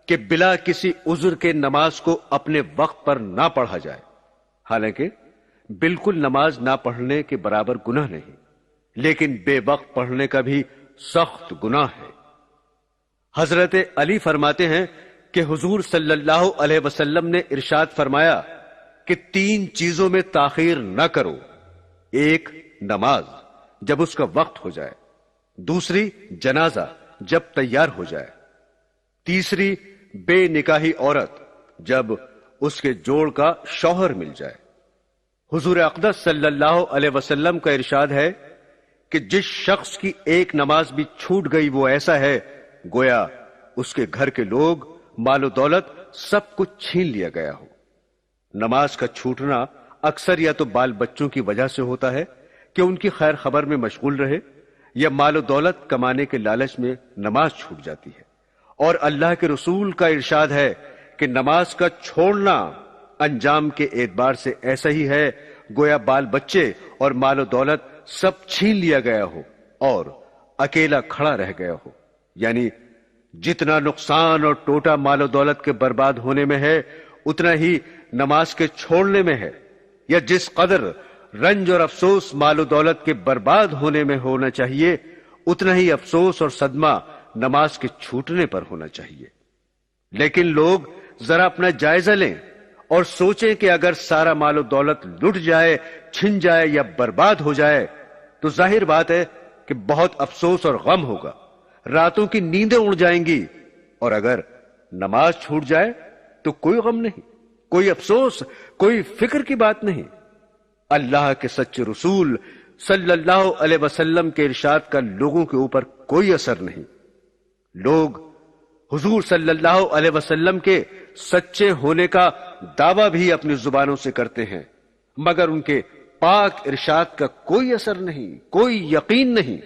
کہ بلا کسی عذر کے نماز کو اپنے وقت پر نہ پڑھا جائے، حالانکہ بالکل نماز نہ پڑھنے کے برابر گناہ نہیں، لیکن بے وقت پڑھنے کا بھی سخت گناہ ہے۔ حضرت علی فرماتے ہیں کہ حضور صلی اللہ علیہ وسلم نے ارشاد فرمایا کہ 3 چیزوں میں تاخیر نہ کرو: 1 نماز جب اس کا وقت ہو جائے، 2 جنازہ جب تیار ہو جائے، 3 بے نکاحی عورت جب اس کے جوڑ کا شوہر مل جائے۔ حضور اقدس صلی اللہ علیہ وسلم کا ارشاد ہے کہ جس شخص کی ایک نماز بھی چھوٹ گئی وہ ایسا ہے گویا اس کے گھر کے لوگ، مال و دولت سب کچھ چھین لیا گیا ہو۔ نماز کا چھوٹنا اکثر یا تو بال بچوں کی وجہ سے ہوتا ہے کہ ان کی خیر خبر میں مشغول رہے، یا مال و دولت کمانے کے لالچ میں نماز چھوٹ جاتی ہے۔ اور اللہ کے رسول کا ارشاد ہے کہ نماز کا چھوڑنا انجام کے اعتبار سے ایسا ہی ہے گویا بال بچے اور مال و دولت سب چھین لیا گیا ہو اور اکیلا کھڑا رہ گیا ہو، یعنی جتنا نقصان اور ٹوٹا مال و دولت کے برباد ہونے میں ہے اتنا ہی نماز کے چھوڑنے میں ہے، یا جس قدر رنج اور افسوس مال و دولت کے برباد ہونے میں ہونا چاہیے اتنا ہی افسوس اور صدمہ نماز کے چھوٹنے پر ہونا چاہیے۔ لیکن لوگ ذرا اپنا جائزہ لیں اور سوچیں کہ اگر سارا مال و دولت لٹ جائے، چھن جائے یا برباد ہو جائے تو ظاہر بات ہے کہ بہت افسوس اور غم ہوگا، راتوں کی نیندیں اڑ جائیں گی، اور اگر نماز چھوٹ جائے تو کوئی غم نہیں، کوئی افسوس، کوئی فکر کی بات نہیں۔ اللہ کے سچے رسول صلی اللہ علیہ وسلم کے ارشاد کا لوگوں کے اوپر کوئی اثر نہیں۔ لوگ حضور صلی اللہ علیہ وسلم کے سچے ہونے کا دعویٰ بھی اپنی زبانوں سے کرتے ہیں، مگر ان کے پاک ارشاد کا کوئی اثر نہیں، کوئی یقین نہیں۔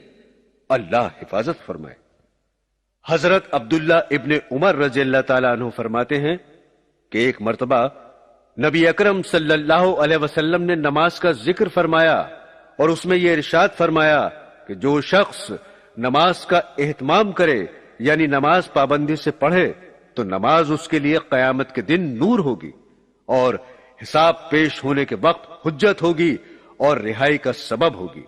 اللہ حفاظت فرمائے۔ حضرت عبداللہ ابن عمر رضی اللہ تعالیٰ عنہ فرماتے ہیں کہ ایک مرتبہ نبی اکرم صلی اللہ علیہ وسلم نے نماز کا ذکر فرمایا اور اس میں یہ ارشاد فرمایا کہ جو شخص نماز کا اہتمام کرے، یعنی نماز پابندی سے پڑھے، تو نماز اس کے لیے قیامت کے دن نور ہوگی اور حساب پیش ہونے کے وقت حجت ہوگی اور رہائی کا سبب ہوگی،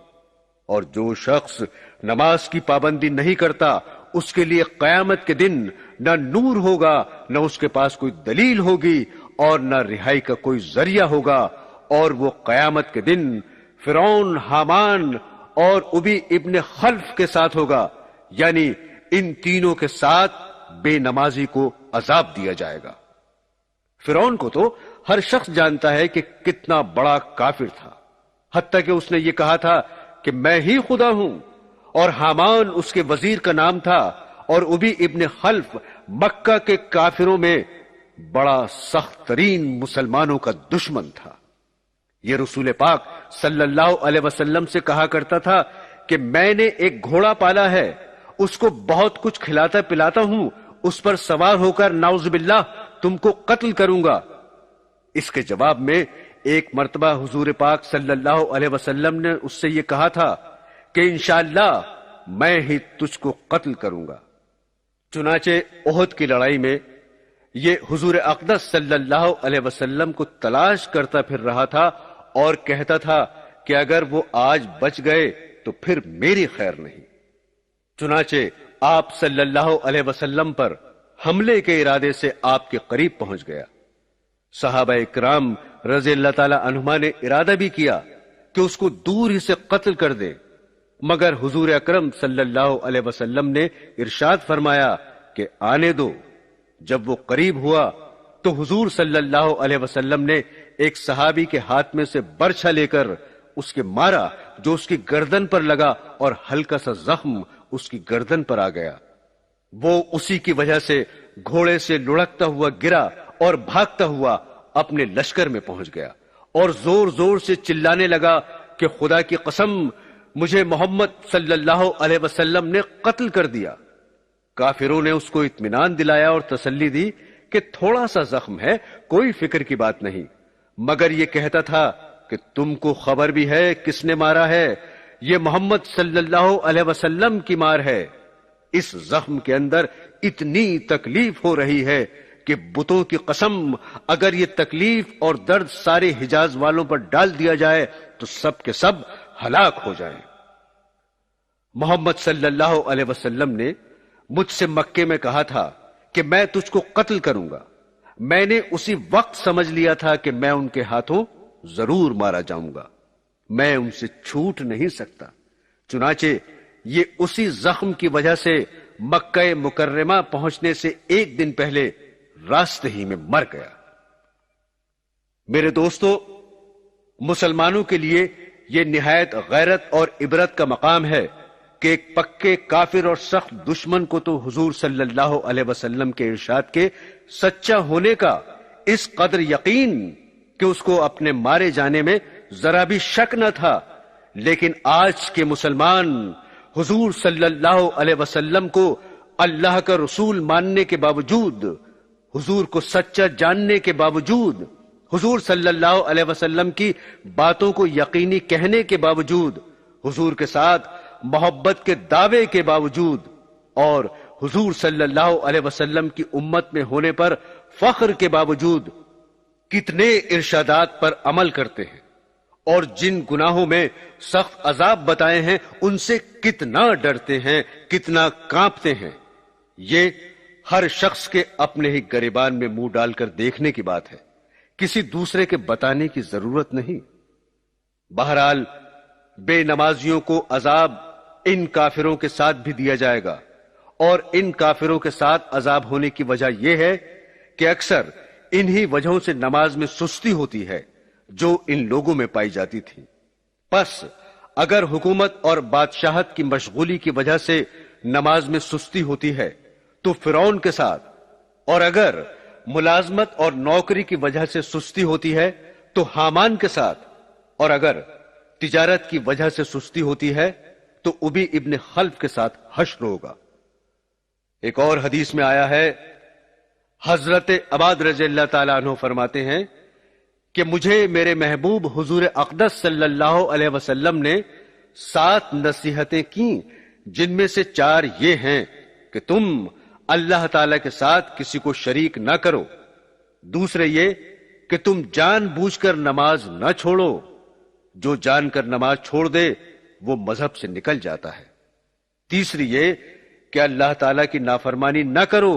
اور جو شخص نماز کی پابندی نہیں کرتا اس کے لیے قیامت کے دن نہ نور ہوگا، نہ اس کے پاس کوئی دلیل ہوگی اور نہ رہائی کا کوئی ذریعہ ہوگا، اور وہ قیامت کے دن فرعون، حامان اور ابی ابن خلف کے ساتھ ہوگا، یعنی ان تینوں کے ساتھ بے نمازی کو عذاب دیا جائے گا۔ فرعون کو تو ہر شخص جانتا ہے کہ کتنا بڑا کافر تھا، حتیٰ کہ اس نے یہ کہا تھا کہ میں ہی خدا ہوں، اور حامان اس کے وزیر کا نام تھا، اور ابی ابن خلف مکہ کے کافروں میں بڑا سخت ترین مسلمانوں کا دشمن تھا۔ یہ رسول پاک صلی اللہ علیہ وسلم سے کہا کرتا تھا کہ میں نے ایک گھوڑا پالا ہے، اس کو بہت کچھ کھلاتا پلاتا ہوں، اس پر سوار ہو کر نعوذ باللہ تم کو قتل کروں گا۔ اس کے جواب میں ایک مرتبہ حضور پاک صلی اللہ علیہ وسلم نے اس سے یہ کہا تھا کہ انشاءاللہ میں ہی تجھ کو قتل کروں گا۔ چنانچہ احد کی لڑائی میں یہ حضور اقدس صلی اللہ علیہ وسلم کو تلاش کرتا پھر رہا تھا اور کہتا تھا کہ اگر وہ آج بچ گئے تو پھر میری خیر نہیں۔ چنانچہ آپ صلی اللہ علیہ وسلم پر حملے کے ارادے سے آپ کے قریب پہنچ گیا۔ صحابہ اکرام رضی اللہ تعالی عنہما نے ارادہ بھی کیا کہ اس کو دور ہی سے قتل کر دے، مگر حضور اکرم صلی اللہ علیہ وسلم نے ارشاد فرمایا کہ آنے دو۔ جب وہ قریب ہوا تو حضور صلی اللہ علیہ وسلم نے ایک صحابی کے ہاتھ میں سے برچھا لے کر اس کے مارا، جو اس کی گردن پر لگا اور ہلکا سا زخم اس کی گردن پر آ گیا۔ وہ اسی کی وجہ سے گھوڑے سے لڑکتا ہوا گرا اور بھاگتا ہوا اپنے لشکر میں پہنچ گیا اور زور زور سے چلانے لگا کہ خدا کی قسم، مجھے محمد صلی اللہ علیہ وسلم نے قتل کر دیا۔ کافروں نے اس کو اطمینان دلایا اور تسلی دی کہ تھوڑا سا زخم ہے، کوئی فکر کی بات نہیں، مگر یہ کہتا تھا کہ تم کو خبر بھی ہے کس نے مارا ہے؟ یہ محمد صلی اللہ علیہ وسلم کی مار ہے۔ اس زخم کے اندر اتنی تکلیف ہو رہی ہے کہ بتوں کی قسم، اگر یہ تکلیف اور درد سارے حجاز والوں پر ڈال دیا جائے تو سب کے سب ہلاک ہو جائیں۔ محمد صلی اللہ علیہ وسلم نے مجھ سے مکے میں کہا تھا کہ میں تجھ کو قتل کروں گا۔ میں نے اسی وقت سمجھ لیا تھا کہ میں ان کے ہاتھوں ضرور مارا جاؤں گا، میں ان سے چھوٹ نہیں سکتا۔ چنانچہ یہ اسی زخم کی وجہ سے مکہ مکرمہ پہنچنے سے ایک دن پہلے راستے ہی میں مر گیا۔ میرے دوستو، مسلمانوں کے لیے یہ نہایت غیرت اور عبرت کا مقام ہے کہ ایک پکے کافر اور سخت دشمن کو تو حضور صلی اللہ علیہ وسلم کے ارشاد کے سچا ہونے کا اس قدر یقین کہ اس کو اپنے مارے جانے میں ذرا بھی شک نہ تھا، لیکن آج کے مسلمان حضور صلی اللہ علیہ وسلم کو اللہ کا رسول ماننے کے باوجود، حضور کو سچا جاننے کے باوجود، حضور صلی اللہ علیہ وسلم کی باتوں کو یقینی کہنے کے باوجود، حضور کے ساتھ محبت کے دعوے کے باوجود اور حضور صلی اللہ علیہ وسلم کی امت میں ہونے پر فخر کے باوجود کتنے ارشادات پر عمل کرتے ہیں اور جن گناہوں میں سخت عذاب بتائے ہیں ان سے کتنا ڈرتے ہیں، کتنا کانپتے ہیں۔ یہ ہر شخص کے اپنے ہی گریبان میں منہ ڈال کر دیکھنے کی بات ہے، کسی دوسرے کے بتانے کی ضرورت نہیں۔ بہرحال بے نمازیوں کو عذاب ان کافروں کے ساتھ بھی دیا جائے گا، اور ان کافروں کے ساتھ عذاب ہونے کی وجہ یہ ہے کہ اکثر انہی وجہوں سے نماز میں سستی ہوتی ہے جو ان لوگوں میں پائی جاتی تھی۔ پس اگر حکومت اور بادشاہت کی مشغولی کی وجہ سے نماز میں سستی ہوتی ہے تو فرعون کے ساتھ، اور اگر ملازمت اور نوکری کی وجہ سے سستی ہوتی ہے تو حامان کے ساتھ، اور اگر تجارت کی وجہ سے سستی ہوتی ہے تو ابی ابن خلف کے ساتھ حشر ہوگا۔ ایک اور حدیث میں آیا ہے، حضرت عباد رضی اللہ تعالیٰ عنہ فرماتے ہیں کہ مجھے میرے محبوب حضور اقدس صلی اللہ علیہ وسلم نے 7 نصیحتیں کی، جن میں سے 4 یہ ہیں کہ تم اللہ تعالیٰ کے ساتھ کسی کو شریک نہ کرو، دوسرے یہ کہ تم جان بوجھ کر نماز نہ چھوڑو، جو جان کر نماز چھوڑ دے وہ مذہب سے نکل جاتا ہے، تیسری یہ کہ اللہ تعالیٰ کی نافرمانی نہ کرو،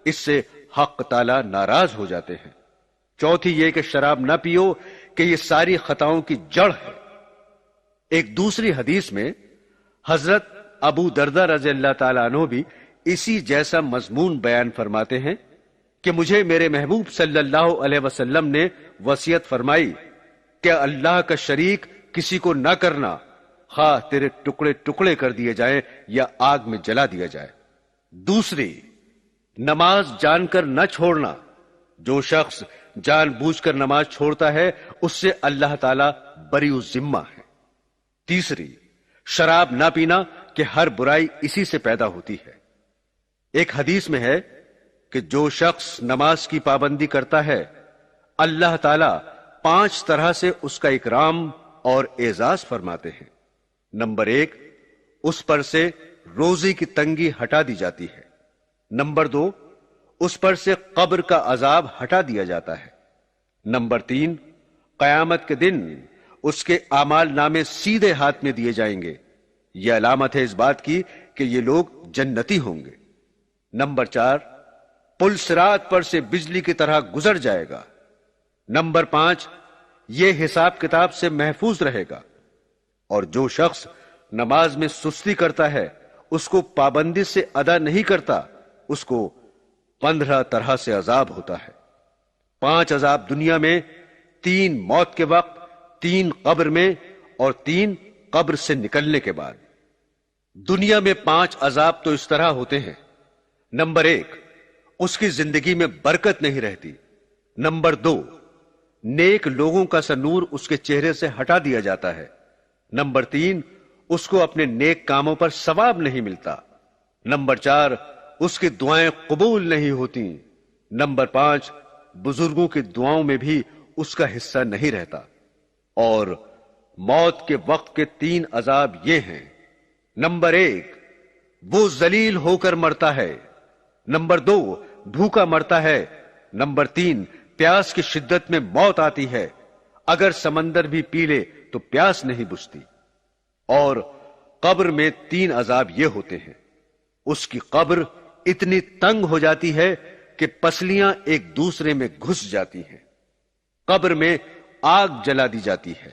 اس سے حق تعالیٰ ناراض ہو جاتے ہیں، چوتھی یہ کہ شراب نہ پیو کہ یہ ساری خطاؤں کی جڑ ہے۔ ایک دوسری حدیث میں حضرت ابو دردہ رضی اللہ تعالیٰ عنہ بھی اسی جیسا مضمون بیان فرماتے ہیں کہ مجھے میرے محبوب صلی اللہ علیہ وسلم نے وصیت فرمائی کہ اللہ کا شریک کسی کو نہ کرنا، خواہ تیرے ٹکڑے ٹکڑے کر دیے جائیں یا آگ میں جلا دیا جائے۔ دوسری، نماز جان کر نہ چھوڑنا، جو شخص جان بوجھ کر نماز چھوڑتا ہے اس سے اللہ تعالیٰ بری ذمہ ہے۔ تیسری، شراب نہ پینا کہ ہر برائی اسی سے پیدا ہوتی ہے۔ ایک حدیث میں ہے کہ جو شخص نماز کی پابندی کرتا ہے اللہ تعالیٰ 5 طرح سے اس کا اکرام اور اعزاز فرماتے ہیں۔ نمبر 1، اس پر سے روزی کی تنگی ہٹا دی جاتی ہے۔ نمبر 2، اس پر سے قبر کا عذاب ہٹا دیا جاتا ہے۔ نمبر 3، قیامت کے دن اس کے اعمال نامے سیدھے ہاتھ میں دیے جائیں گے۔ یہ علامت ہے اس بات کی کہ یہ لوگ جنتی ہوں گے۔ نمبر 4، پل صراط پر سے بجلی کی طرح گزر جائے گا۔ نمبر 5، یہ حساب کتاب سے محفوظ رہے گا۔ اور جو شخص نماز میں سستی کرتا ہے، اس کو پابندی سے ادا نہیں کرتا، اس کو 15 طرح سے عذاب ہوتا ہے۔ 5 عذاب دنیا میں، 3 موت کے وقت، 3 قبر میں، اور 3 قبر سے نکلنے کے بعد۔ دنیا میں 5 عذاب تو اس طرح ہوتے ہیں۔ نمبر 1، اس کی زندگی میں برکت نہیں رہتی۔ نمبر 2، نیک لوگوں کا سا نور اس کے چہرے سے ہٹا دیا جاتا ہے۔ نمبر 3، اس کو اپنے نیک کاموں پر ثواب نہیں ملتا۔ نمبر 4، اس کی دعائیں قبول نہیں ہوتی۔ نمبر 5، بزرگوں کی دعاؤں میں بھی اس کا حصہ نہیں رہتا۔ اور موت کے وقت کے 3 عذاب یہ ہیں۔ نمبر 1، وہ ذلیل ہو کر مرتا ہے۔ نمبر 2، بھوکا مرتا ہے۔ نمبر 3، پیاس کی شدت میں موت آتی ہے، اگر سمندر بھی پی لے تو پیاس نہیں بجھتی۔ اور قبر میں 3 عذاب یہ ہوتے ہیں۔ اس کی قبر اتنی تنگ ہو جاتی ہے کہ پسلیاں ایک دوسرے میں گھس جاتی ہیں۔ قبر میں آگ جلا دی جاتی ہے۔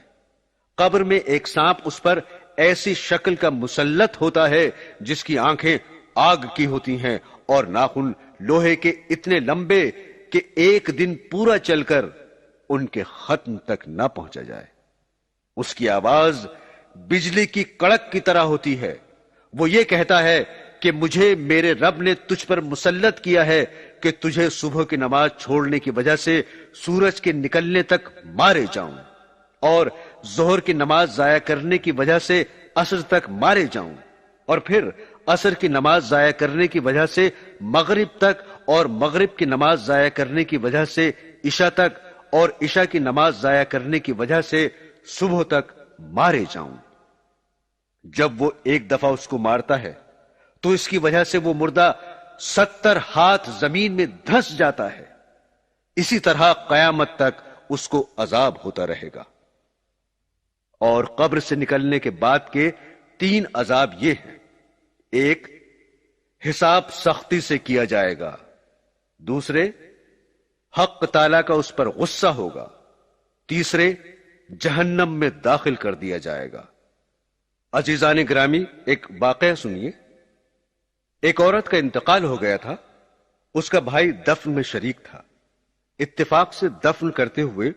قبر میں ایک سانپ اس پر ایسی شکل کا مسلط ہوتا ہے جس کی آنکھیں آگ کی ہوتی ہیں اور ناخن لوہے کے اتنے لمبے کہ ایک دن پورا چل کر ان کے ختم تک نہ پہنچا جائے۔ اس کی آواز بجلی کی کڑک کی طرح ہوتی ہے۔ وہ یہ کہتا ہے کہ مجھے میرے رب نے تجھ پر مسلط کیا ہے کہ تجھے صبح کی نماز چھوڑنے کی وجہ سے سورج کے نکلنے تک مارے جاؤں، اور ظہر کی نماز ضائع کرنے کی وجہ سے عصر تک مارے جاؤں، اور پھر عصر کی نماز ضائع کرنے کی وجہ سے مغرب تک، اور مغرب کی نماز ضائع کرنے کی وجہ سے عشاء تک، اور عشاء کی نماز ضائع کرنے کی وجہ سے صبح تک مارے جاؤں۔ جب وہ ایک دفعہ اس کو مارتا ہے تو اس کی وجہ سے وہ مردہ 70 ہاتھ زمین میں دھنس جاتا ہے۔ اسی طرح قیامت تک اس کو عذاب ہوتا رہے گا۔ اور قبر سے نکلنے کے بعد کے 3 عذاب یہ ہیں۔ 1، حساب سختی سے کیا جائے گا۔ دوسرے، حق تعالیٰ کا اس پر غصہ ہوگا۔ تیسرے، جہنم میں داخل کر دیا جائے گا۔ عزیزان گرامی، ایک واقعہ سنیے۔ ایک عورت کا انتقال ہو گیا تھا۔ اس کا بھائی دفن میں شریک تھا۔ اتفاق سے دفن کرتے ہوئے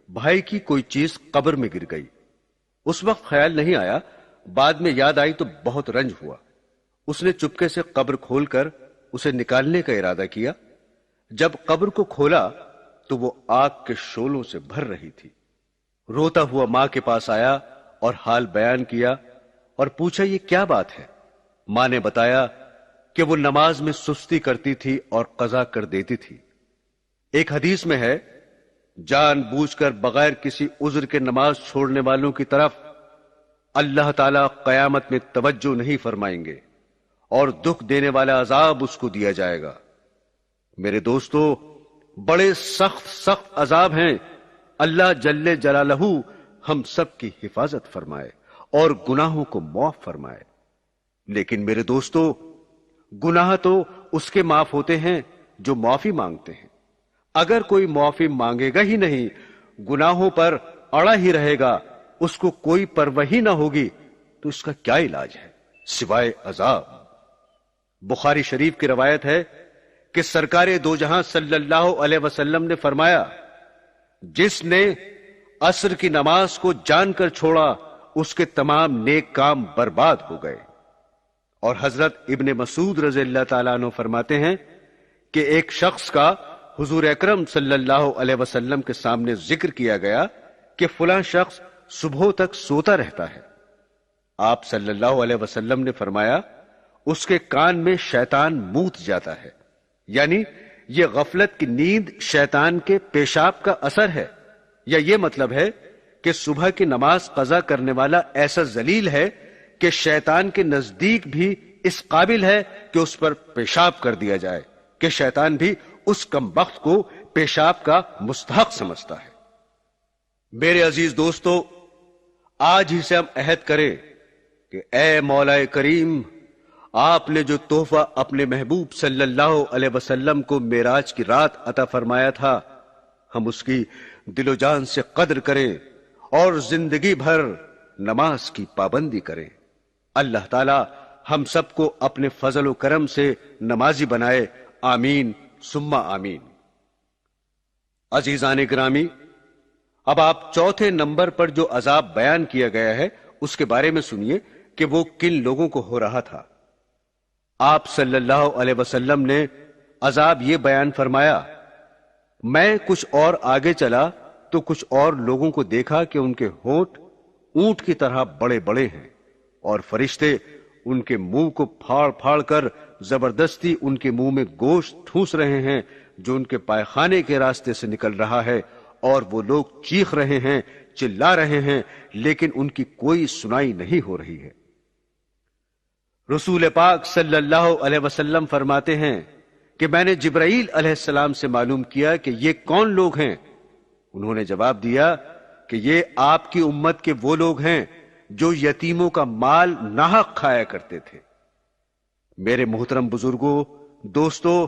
بھائی کی کوئی چیز قبر میں گر گئی۔ اس وقت خیال نہیں آیا، بعد میں یاد آئی تو بہت رنج ہوا۔ اس نے چپکے سے قبر کھول کر اسے نکالنے کا ارادہ کیا۔ جب قبر کو کھولا تو وہ آگ کے شعلوں سے بھر رہی تھی۔ روتا ہوا ماں کے پاس آیا اور حال بیان کیا اور پوچھا یہ کیا بات ہے؟ ماں نے بتایا کہ وہ نماز میں سستی کرتی تھی اور قضا کر دیتی تھی۔ ایک حدیث میں ہے، جان بوجھ کر بغیر کسی عذر کے نماز چھوڑنے والوں کی طرف اللہ تعالیٰ قیامت میں توجہ نہیں فرمائیں گے اور دکھ دینے والا عذاب اس کو دیا جائے گا۔ میرے دوستو، بڑے سخت عذاب ہیں۔ اللہ جل جلالہ ہم سب کی حفاظت فرمائے اور گناہوں کو معاف فرمائے۔ لیکن میرے دوستو، گناہ تو اس کے معاف ہوتے ہیں جو معافی مانگتے ہیں۔ اگر کوئی معافی مانگے گا ہی نہیں، گناہوں پر اڑا ہی رہے گا، اس کو کوئی پرواہ ہی نہ ہوگی، تو اس کا کیا علاج ہے سوائے عذاب؟ بخاری شریف کی روایت ہے کہ سرکار دو جہاں صلی اللہ علیہ وسلم نے فرمایا، جس نے عصر کی نماز کو جان کر چھوڑا اس کے تمام نیک کام برباد ہو گئے۔ اور حضرت ابن مسعود رضی اللہ تعالیٰ عنہ فرماتے ہیں کہ ایک شخص کا حضور اکرم صلی اللہ علیہ وسلم کے سامنے ذکر کیا گیا کہ فلاں شخص صبح تک سوتا رہتا ہے۔ آپ صلی اللہ علیہ وسلم نے فرمایا، اس کے کان میں شیطان موت جاتا ہے، یعنی یہ غفلت کی نیند شیطان کے پیشاب کا اثر ہے، یا یہ مطلب ہے کہ صبح کی نماز قضا کرنے والا ایسا ذلیل ہے کہ شیطان کے نزدیک بھی اس قابل ہے کہ اس پر پیشاب کر دیا جائے، کہ شیطان بھی اس کمبخت کو پیشاب کا مستحق سمجھتا ہے۔ میرے عزیز دوستو، آج ہی سے ہم عہد کریں کہ اے مولا کریم، آپ نے جو تحفہ اپنے محبوب صلی اللہ علیہ وسلم کو معراج کی رات عطا فرمایا تھا، ہم اس کی دل و جان سے قدر کریں اور زندگی بھر نماز کی پابندی کریں۔ اللہ تعالی ہم سب کو اپنے فضل و کرم سے نمازی بنائے، آمین ثم آمین۔ عزیزان گرامی، اب آپ چوتھے نمبر پر جو عذاب بیان کیا گیا ہے اس کے بارے میں سنیے کہ وہ کن لوگوں کو ہو رہا تھا۔ آپ صلی اللہ علیہ وسلم نے عذاب یہ بیان فرمایا، میں کچھ اور آگے چلا تو کچھ اور لوگوں کو دیکھا کہ ان کے ہونٹ اونٹ کی طرح بڑے بڑے ہیں، اور فرشتے ان کے منہ کو پھاڑ پھاڑ کر زبردستی ان کے منہ میں گوشت ٹھوس رہے ہیں جو ان کے پائخانے کے راستے سے نکل رہا ہے، اور وہ لوگ چیخ رہے ہیں، چلا رہے ہیں، لیکن ان کی کوئی سنائی نہیں ہو رہی ہے۔ رسول پاک صلی اللہ علیہ وسلم فرماتے ہیں کہ میں نے جبرائیل علیہ السلام سے معلوم کیا کہ یہ کون لوگ ہیں؟ انہوں نے جواب دیا کہ یہ آپ کی امت کے وہ لوگ ہیں جو یتیموں کا مال ناحق کھایا کرتے تھے۔ میرے محترم بزرگوں، دوستو،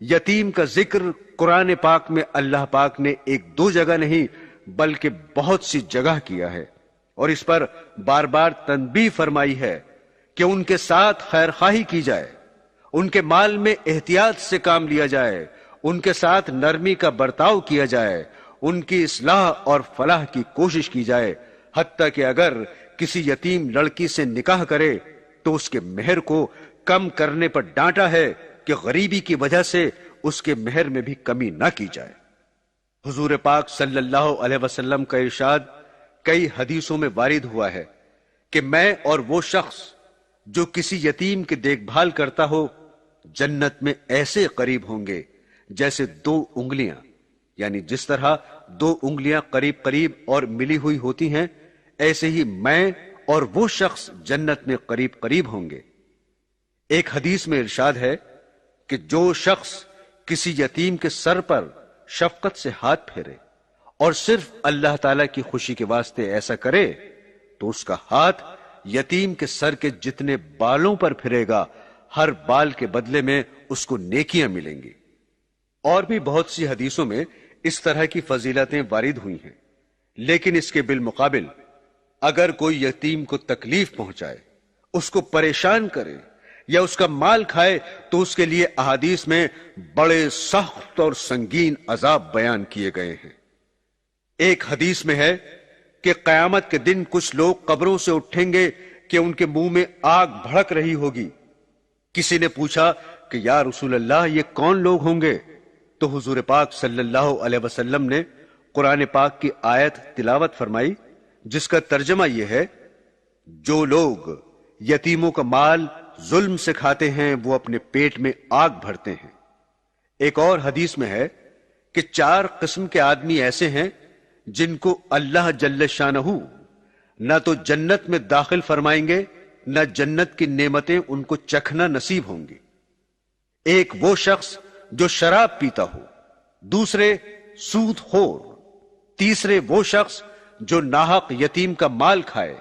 یتیم کا ذکر قرآن پاک میں اللہ پاک نے ایک دو جگہ نہیں بلکہ بہت سی جگہ کیا ہے، اور اس پر بار بار تنبیہ فرمائی ہے کہ ان کے ساتھ خیر خواہی کی جائے، ان کے مال میں احتیاط سے کام لیا جائے، ان کے ساتھ نرمی کا برتاؤ کیا جائے، ان کی اصلاح اور فلاح کی کوشش کی جائے، حتیٰ کہ اگر کسی یتیم لڑکی سے نکاح کرے تو اس کے مہر کو کم کرنے پر ڈانٹا ہے کہ غریبی کی وجہ سے اس کے مہر میں بھی کمی نہ کی جائے۔ حضور پاک صلی اللہ علیہ وسلم کا ارشاد کئی حدیثوں میں وارد ہوا ہے کہ میں اور وہ شخص جو کسی یتیم کی دیکھ بھال کرتا ہو جنت میں ایسے قریب ہوں گے جیسے دو انگلیاں، یعنی جس طرح دو انگلیاں قریب قریب اور ملی ہوئی ہوتی ہیں، ایسے ہی میں اور وہ شخص جنت میں قریب قریب ہوں گے۔ ایک حدیث میں ارشاد ہے کہ جو شخص کسی یتیم کے سر پر شفقت سے ہاتھ پھیرے اور صرف اللہ تعالی کی خوشی کے واسطے ایسا کرے تو اس کا ہاتھ یتیم کے سر کے جتنے بالوں پر پھرے گا، ہر بال کے بدلے میں اس کو نیکیاں ملیں گی۔ اور بھی بہت سی حدیثوں میں اس طرح کی فضیلتیں وارد ہوئی ہیں، لیکن اس کے بالمقابل اگر کوئی یتیم کو تکلیف پہنچائے، اس کو پریشان کرے یا اس کا مال کھائے تو اس کے لیے احادیث میں بڑے سخت اور سنگین عذاب بیان کیے گئے ہیں۔ ایک حدیث میں ہے کہ قیامت کے دن کچھ لوگ قبروں سے اٹھیں گے کہ ان کے منہ میں آگ بھڑک رہی ہوگی۔ کسی نے پوچھا کہ یا رسول اللہ یہ کون لوگ ہوں گے؟ تو حضور پاک صلی اللہ علیہ وسلم نے قرآن پاک کی آیت تلاوت فرمائی جس کا ترجمہ یہ ہے، جو لوگ یتیموں کا مال ظلم سے کھاتے ہیں وہ اپنے پیٹ میں آگ بھرتے ہیں۔ ایک اور حدیث میں ہے کہ 4 قسم کے آدمی ایسے ہیں جن کو اللہ جل شانہ نہ تو جنت میں داخل فرمائیں گے نہ جنت کی نعمتیں ان کو چکھنا نصیب ہوں گی۔ ایک وہ شخص جو شراب پیتا ہو، دوسرے سود خور، تیسرے وہ شخص جو ناحق یتیم کا مال کھائے،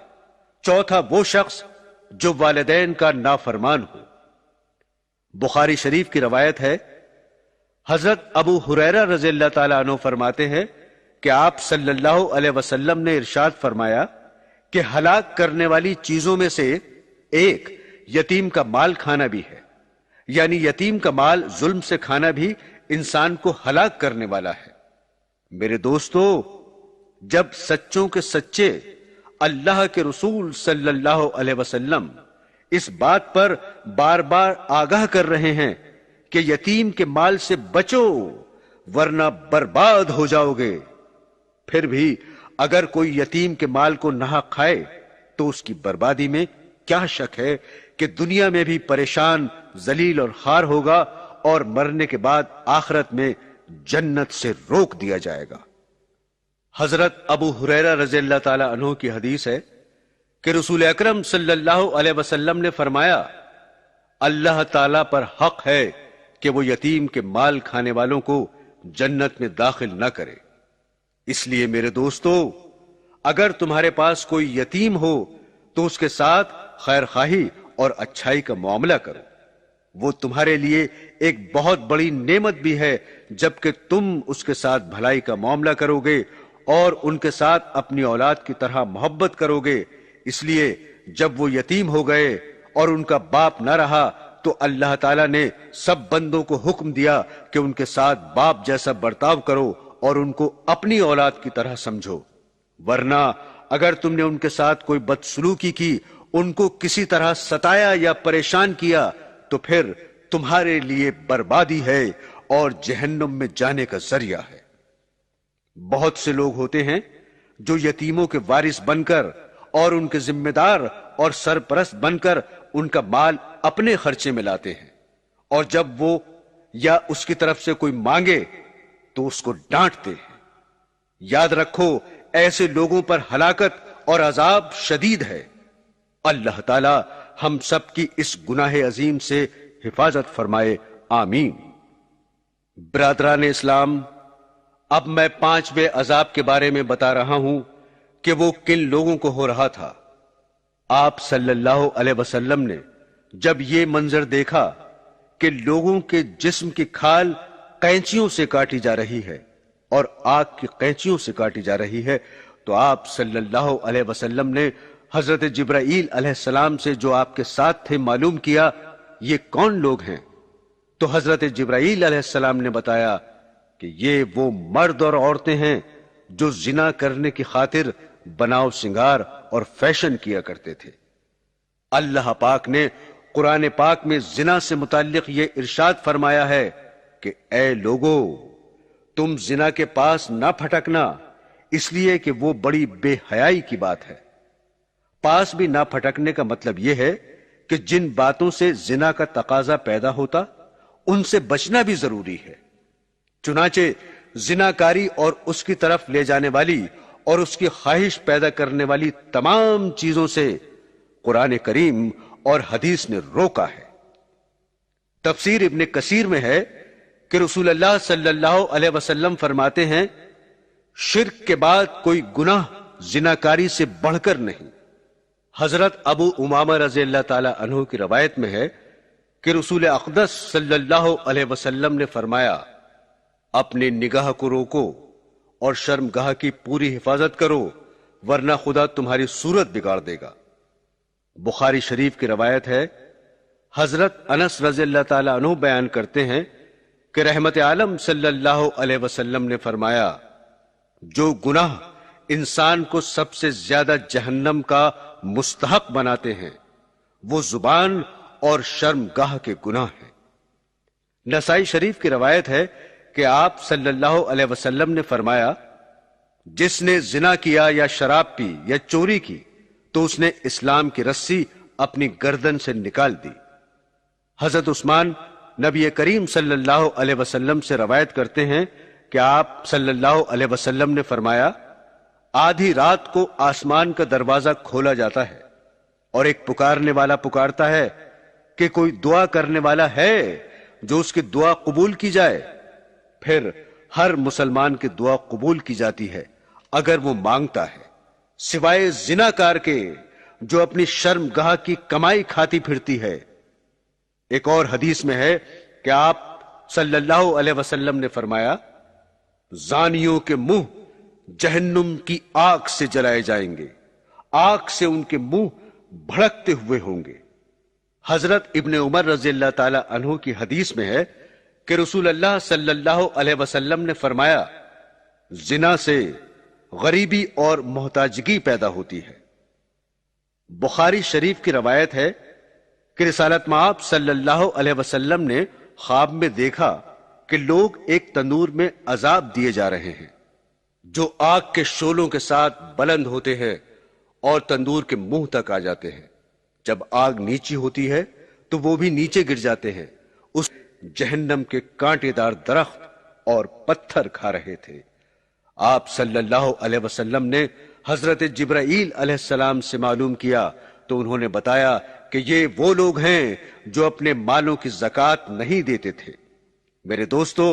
چوتھا وہ شخص جو والدین کا نافرمان ہو۔ بخاری شریف کی روایت ہے، حضرت ابو ہریرہ رضی اللہ تعالیٰ عنہ فرماتے ہیں کہ آپ صلی اللہ علیہ وسلم نے ارشاد فرمایا کہ ہلاک کرنے والی چیزوں میں سے ایک یتیم کا مال کھانا بھی ہے، یعنی یتیم کا مال ظلم سے کھانا بھی انسان کو ہلاک کرنے والا ہے۔ میرے دوستو، جب سچوں کے سچے اللہ کے رسول صلی اللہ علیہ وسلم اس بات پر بار بار آگاہ کر رہے ہیں کہ یتیم کے مال سے بچو ورنہ برباد ہو جاؤ گے، پھر بھی اگر کوئی یتیم کے مال کو ناحق کھائے تو اس کی بربادی میں کیا شک ہے کہ دنیا میں بھی پریشان، ذلیل اور خوار ہوگا، اور مرنے کے بعد آخرت میں جنت سے روک دیا جائے گا۔ حضرت ابو ہریرہ رضی اللہ تعالی عنہ کی حدیث ہے کہ رسول اکرم صلی اللہ علیہ وسلم نے فرمایا، اللہ تعالی پر حق ہے کہ وہ یتیم کے مال کھانے والوں کو جنت میں داخل نہ کرے۔ اس لیے میرے دوستو، اگر تمہارے پاس کوئی یتیم ہو تو اس کے ساتھ خیر خواہی اور اچھائی کا معاملہ کرو، وہ تمہارے لیے ایک بہت بڑی نعمت بھی ہے جبکہ تم اس کے ساتھ بھلائی کا معاملہ کرو گے اور ان کے ساتھ اپنی اولاد کی طرح محبت کرو گے۔ اس لیے جب وہ یتیم ہو گئے اور ان کا باپ نہ رہا تو اللہ تعالیٰ نے سب بندوں کو حکم دیا کہ ان کے ساتھ باپ جیسا برتاؤ کرو اور ان کو اپنی اولاد کی طرح سمجھو، ورنہ اگر تم نے ان کے ساتھ کوئی بدسلوکی کی، ان کو کسی طرح ستایا یا پریشان کیا تو پھر تمہارے لیے بربادی ہے اور جہنم میں جانے کا ذریعہ ہے۔ بہت سے لوگ ہوتے ہیں جو یتیموں کے وارث بن کر اور ان کے ذمہ دار اور سرپرست بن کر ان کا مال اپنے خرچے میں لاتے ہیں، اور جب وہ یا اس کی طرف سے کوئی مانگے تو اس کو ڈانٹتے ہیں۔ یاد رکھو ایسے لوگوں پر ہلاکت اور عذاب شدید ہے۔ اللہ تعالی ہم سب کی اس گناہ عظیم سے حفاظت فرمائے، آمین۔ برادران اسلام، اب میں 5ویں عذاب کے بارے میں بتا رہا ہوں کہ وہ کن لوگوں کو ہو رہا تھا۔ آپ صلی اللہ علیہ وسلم نے جب یہ منظر دیکھا کہ لوگوں کے جسم کی کھال قینچیوں سے کاٹی جا رہی ہے اور آگ کی قینچیوں سے کاٹی جا رہی ہے، تو آپ صلی اللہ علیہ وسلم نے حضرت جبرائیل علیہ السلام سے جو آپ کے ساتھ تھے معلوم کیا یہ کون لوگ ہیں؟ تو حضرت جبرائیل علیہ السلام نے بتایا کہ یہ وہ مرد اور عورتیں ہیں جو زنا کرنے کی خاطر بناؤ سنگار اور فیشن کیا کرتے تھے۔ اللہ پاک نے قرآن پاک میں زنا سے متعلق یہ ارشاد فرمایا ہے کہ اے لوگو، تم زنا کے پاس نہ پھٹکنا، اس لیے کہ وہ بڑی بے حیائی کی بات ہے۔ پاس بھی نہ پھٹکنے کا مطلب یہ ہے کہ جن باتوں سے زنا کا تقاضا پیدا ہوتا ان سے بچنا بھی ضروری ہے۔ چنانچہ زناکاری اور اس کی طرف لے جانے والی اور اس کی خواہش پیدا کرنے والی تمام چیزوں سے قرآن کریم اور حدیث نے روکا ہے۔ تفسیر ابن کثیر میں ہے کہ رسول اللہ صلی اللہ علیہ وسلم فرماتے ہیں، شرک کے بعد کوئی گناہ زناکاری سے بڑھ کر نہیں۔ حضرت ابو امامہ رضی اللہ تعالی عنہ کی روایت میں ہے کہ رسول اقدس صلی اللہ علیہ وسلم نے فرمایا، اپنی نگاہ کو روکو اور شرمگاہ کی پوری حفاظت کرو ورنہ خدا تمہاری صورت بگاڑ دے گا۔ بخاری شریف کی روایت ہے، حضرت انس رضی اللہ تعالی عنہ بیان کرتے ہیں کہ رحمت عالم صلی اللہ علیہ وسلم نے فرمایا، جو گناہ انسان کو سب سے زیادہ جہنم کا مستحق بناتے ہیں وہ زبان اور شرمگاہ کے گناہ ہیں۔ نسائی شریف کی روایت ہے کہ آپ صلی اللہ علیہ وسلم نے فرمایا، جس نے زنا کیا یا شراب پی یا چوری کی تو اس نے اسلام کی رسی اپنی گردن سے نکال دی۔ حضرت عثمان نبی کریم صلی اللہ علیہ وسلم سے روایت کرتے ہیں کہ آپ صلی اللہ علیہ وسلم نے فرمایا، آدھی رات کو آسمان کا دروازہ کھولا جاتا ہے اور ایک پکارنے والا پکارتا ہے کہ کوئی دعا کرنے والا ہے جو اس کی دعا قبول کی جائے۔ پھر ہر مسلمان کی دعا قبول کی جاتی ہے اگر وہ مانگتا ہے، سوائے زناکار کے جو اپنی شرمگاہ کی کمائی کھاتی پھرتی ہے۔ ایک اور حدیث میں ہے کہ آپ صلی اللہ علیہ وسلم نے فرمایا، زانیوں کے منہ جہنم کی آگ سے جلائے جائیں گے، آگ سے ان کے منہ بھڑکتے ہوئے ہوں گے۔ حضرت ابن عمر رضی اللہ تعالی عنہ کی حدیث میں ہے کہ رسول اللہ صلی اللہ علیہ وسلم نے فرمایا، زنا سے غریبی اور محتاجگی پیدا ہوتی ہے۔ بخاری شریف کی روایت ہے کہ رسالت مآب صلی اللہ علیہ وسلم نے خواب میں دیکھا کہ لوگ ایک تندور میں عذاب دیے جا رہے ہیں جو آگ کے شعلوں کے ساتھ بلند ہوتے ہیں اور تندور کے منہ تک آ جاتے ہیں۔ جب آگ نیچی ہوتی ہے تو وہ بھی نیچے گر جاتے ہیں۔ اس جہنم کے کانٹے دار درخت اور پتھر کھا رہے تھے۔ آپ صلی اللہ علیہ وسلم نے حضرت جبرائیل علیہ السلام سے معلوم کیا تو انہوں نے بتایا کہ یہ وہ لوگ ہیں جو اپنے مالوں کی زکوٰۃ نہیں دیتے تھے۔ میرے دوستو،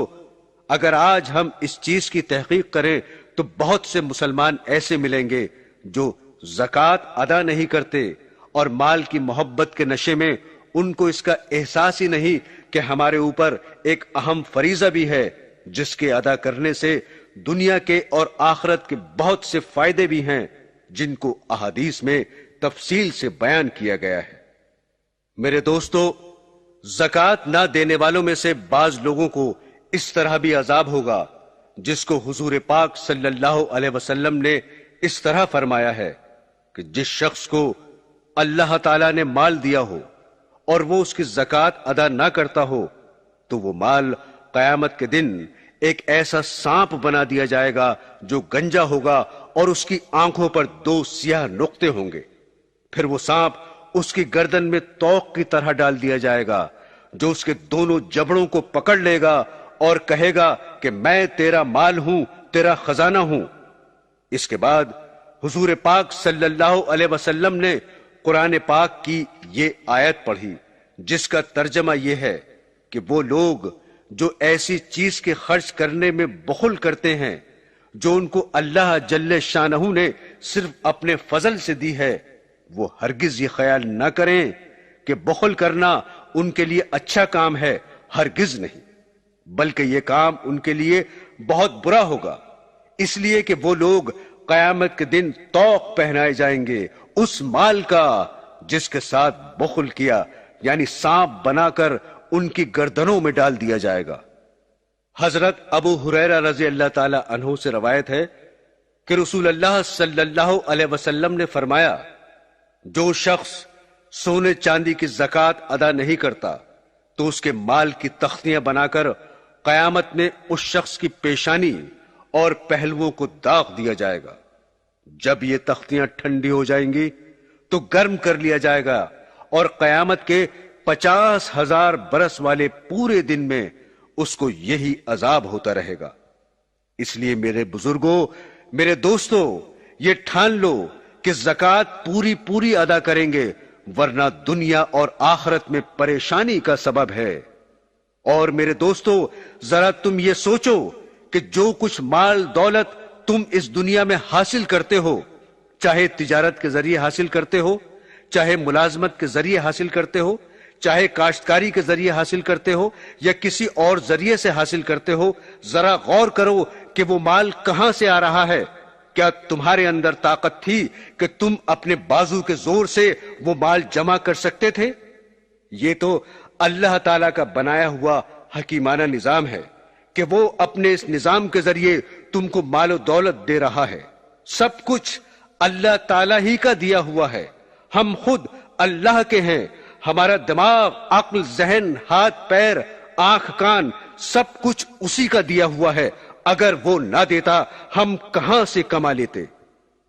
اگر آج ہم اس چیز کی تحقیق کریں تو بہت سے مسلمان ایسے ملیں گے جو زکوٰۃ ادا نہیں کرتے اور مال کی محبت کے نشے میں ان کو اس کا احساس ہی نہیں کہ ہمارے اوپر ایک اہم فریضہ بھی ہے جس کے ادا کرنے سے دنیا کے اور آخرت کے بہت سے فائدے بھی ہیں جن کو احادیث میں تفصیل سے بیان کیا گیا ہے۔ میرے دوستو، زکوٰۃ نہ دینے والوں میں سے بعض لوگوں کو اس طرح بھی عذاب ہوگا جس کو حضور پاک صلی اللہ علیہ وسلم نے اس طرح فرمایا ہے کہ جس شخص کو اللہ تعالیٰ نے مال دیا ہو اور وہ اس کی زکوٰۃ ادا نہ کرتا ہو تو وہ مال قیامت کے دن ایک ایسا سانپ بنا دیا جائے گا جو گنجا ہوگا اور اس کی آنکھوں پر 2 سیاہ نقطے ہوں گے۔ پھر وہ سانپ اس کی گردن میں توق کی طرح ڈال دیا جائے گا جو اس کے دونوں جبڑوں کو پکڑ لے گا اور کہے گا کہ میں تیرا مال ہوں، تیرا خزانہ ہوں۔ اس کے بعد حضور پاک صلی اللہ علیہ وسلم نے قرآن پاک کی یہ آیت پڑھی جس کا ترجمہ یہ ہے کہ وہ لوگ جو ایسی چیز کے خرچ کرنے میں بخل کرتے ہیں جو ان کو اللہ جل شانہ نے صرف اپنے فضل سے دی ہے، وہ ہرگز یہ خیال نہ کریں کہ بخل کرنا ان کے لیے اچھا کام ہے، ہرگز نہیں، بلکہ یہ کام ان کے لیے بہت برا ہوگا، اس لیے کہ وہ لوگ قیامت کے دن طوق پہنائے جائیں گے اس مال کا جس کے ساتھ بخل کیا، یعنی سانپ بنا کر ان کی گردنوں میں ڈال دیا جائے گا۔ حضرت ابو ہریرہ رضی اللہ تعالی عنہ سے روایت ہے کہ رسول اللہ صلی اللہ علیہ وسلم نے فرمایا، جو شخص سونے چاندی کی زکوٰۃ ادا نہیں کرتا تو اس کے مال کی تختیاں بنا کر قیامت میں اس شخص کی پیشانی اور پہلوؤں کو داغ دیا جائے گا۔ جب یہ تختیاں ٹھنڈی ہو جائیں گی تو گرم کر لیا جائے گا اور قیامت کے 50,000 برس والے پورے دن میں اس کو یہی عذاب ہوتا رہے گا۔ اس لیے میرے بزرگوں، میرے دوستو، یہ ٹھان لو کہ زکوٰۃ پوری ادا کریں گے ورنہ دنیا اور آخرت میں پریشانی کا سبب ہے۔ اور میرے دوستو، ذرا تم یہ سوچو کہ جو کچھ مال دولت تم اس دنیا میں حاصل کرتے ہو، چاہے تجارت کے ذریعے حاصل کرتے ہو، چاہے ملازمت کے ذریعے حاصل کرتے ہو، چاہے کاشتکاری کے ذریعے حاصل کرتے ہو یا کسی اور ذریعے سے حاصل کرتے ہو، ذرا غور کرو کہ وہ مال کہاں سے آ رہا ہے۔ کیا تمہارے اندر طاقت تھی کہ تم اپنے بازو کے زور سے وہ مال جمع کر سکتے تھے؟ یہ تو اللہ تعالیٰ کا بنایا ہوا حکیمانہ نظام ہے کہ وہ اپنے اس نظام کے ذریعے تم کو مال و دولت دے رہا ہے۔ سب کچھ اللہ تعالیٰ ہی کا دیا ہوا ہے، ہم خود اللہ کے ہیں، ہمارا دماغ، عقل، ذہن، ہاتھ، پیر، آنکھ، کان، سب کچھ اسی کا دیا ہوا ہے۔ اگر وہ نہ دیتا ہم کہاں سے کما لیتے؟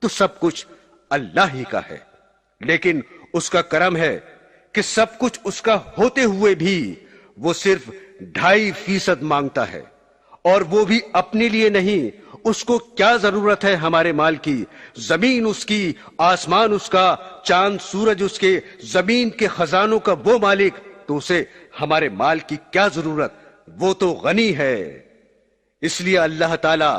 تو سب کچھ اللہ ہی کا ہے، لیکن اس کا کرم ہے کہ سب کچھ اس کا ہوتے ہوئے بھی وہ صرف 2.5% مانگتا ہے، اور وہ بھی اپنے لیے نہیں۔ اس کو کیا ضرورت ہے ہمارے مال کی؟ زمین اس کی، آسمان اس کا، چاند سورج اس کے، زمین کے خزانوں کا وہ مالک، تو اسے ہمارے مال کی کیا ضرورت؟ وہ تو غنی ہے۔ اس لیے اللہ تعالی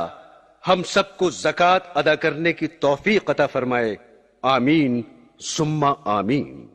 ہم سب کو زکوٰۃ ادا کرنے کی توفیق عطا فرمائے، آمین ثم آمین۔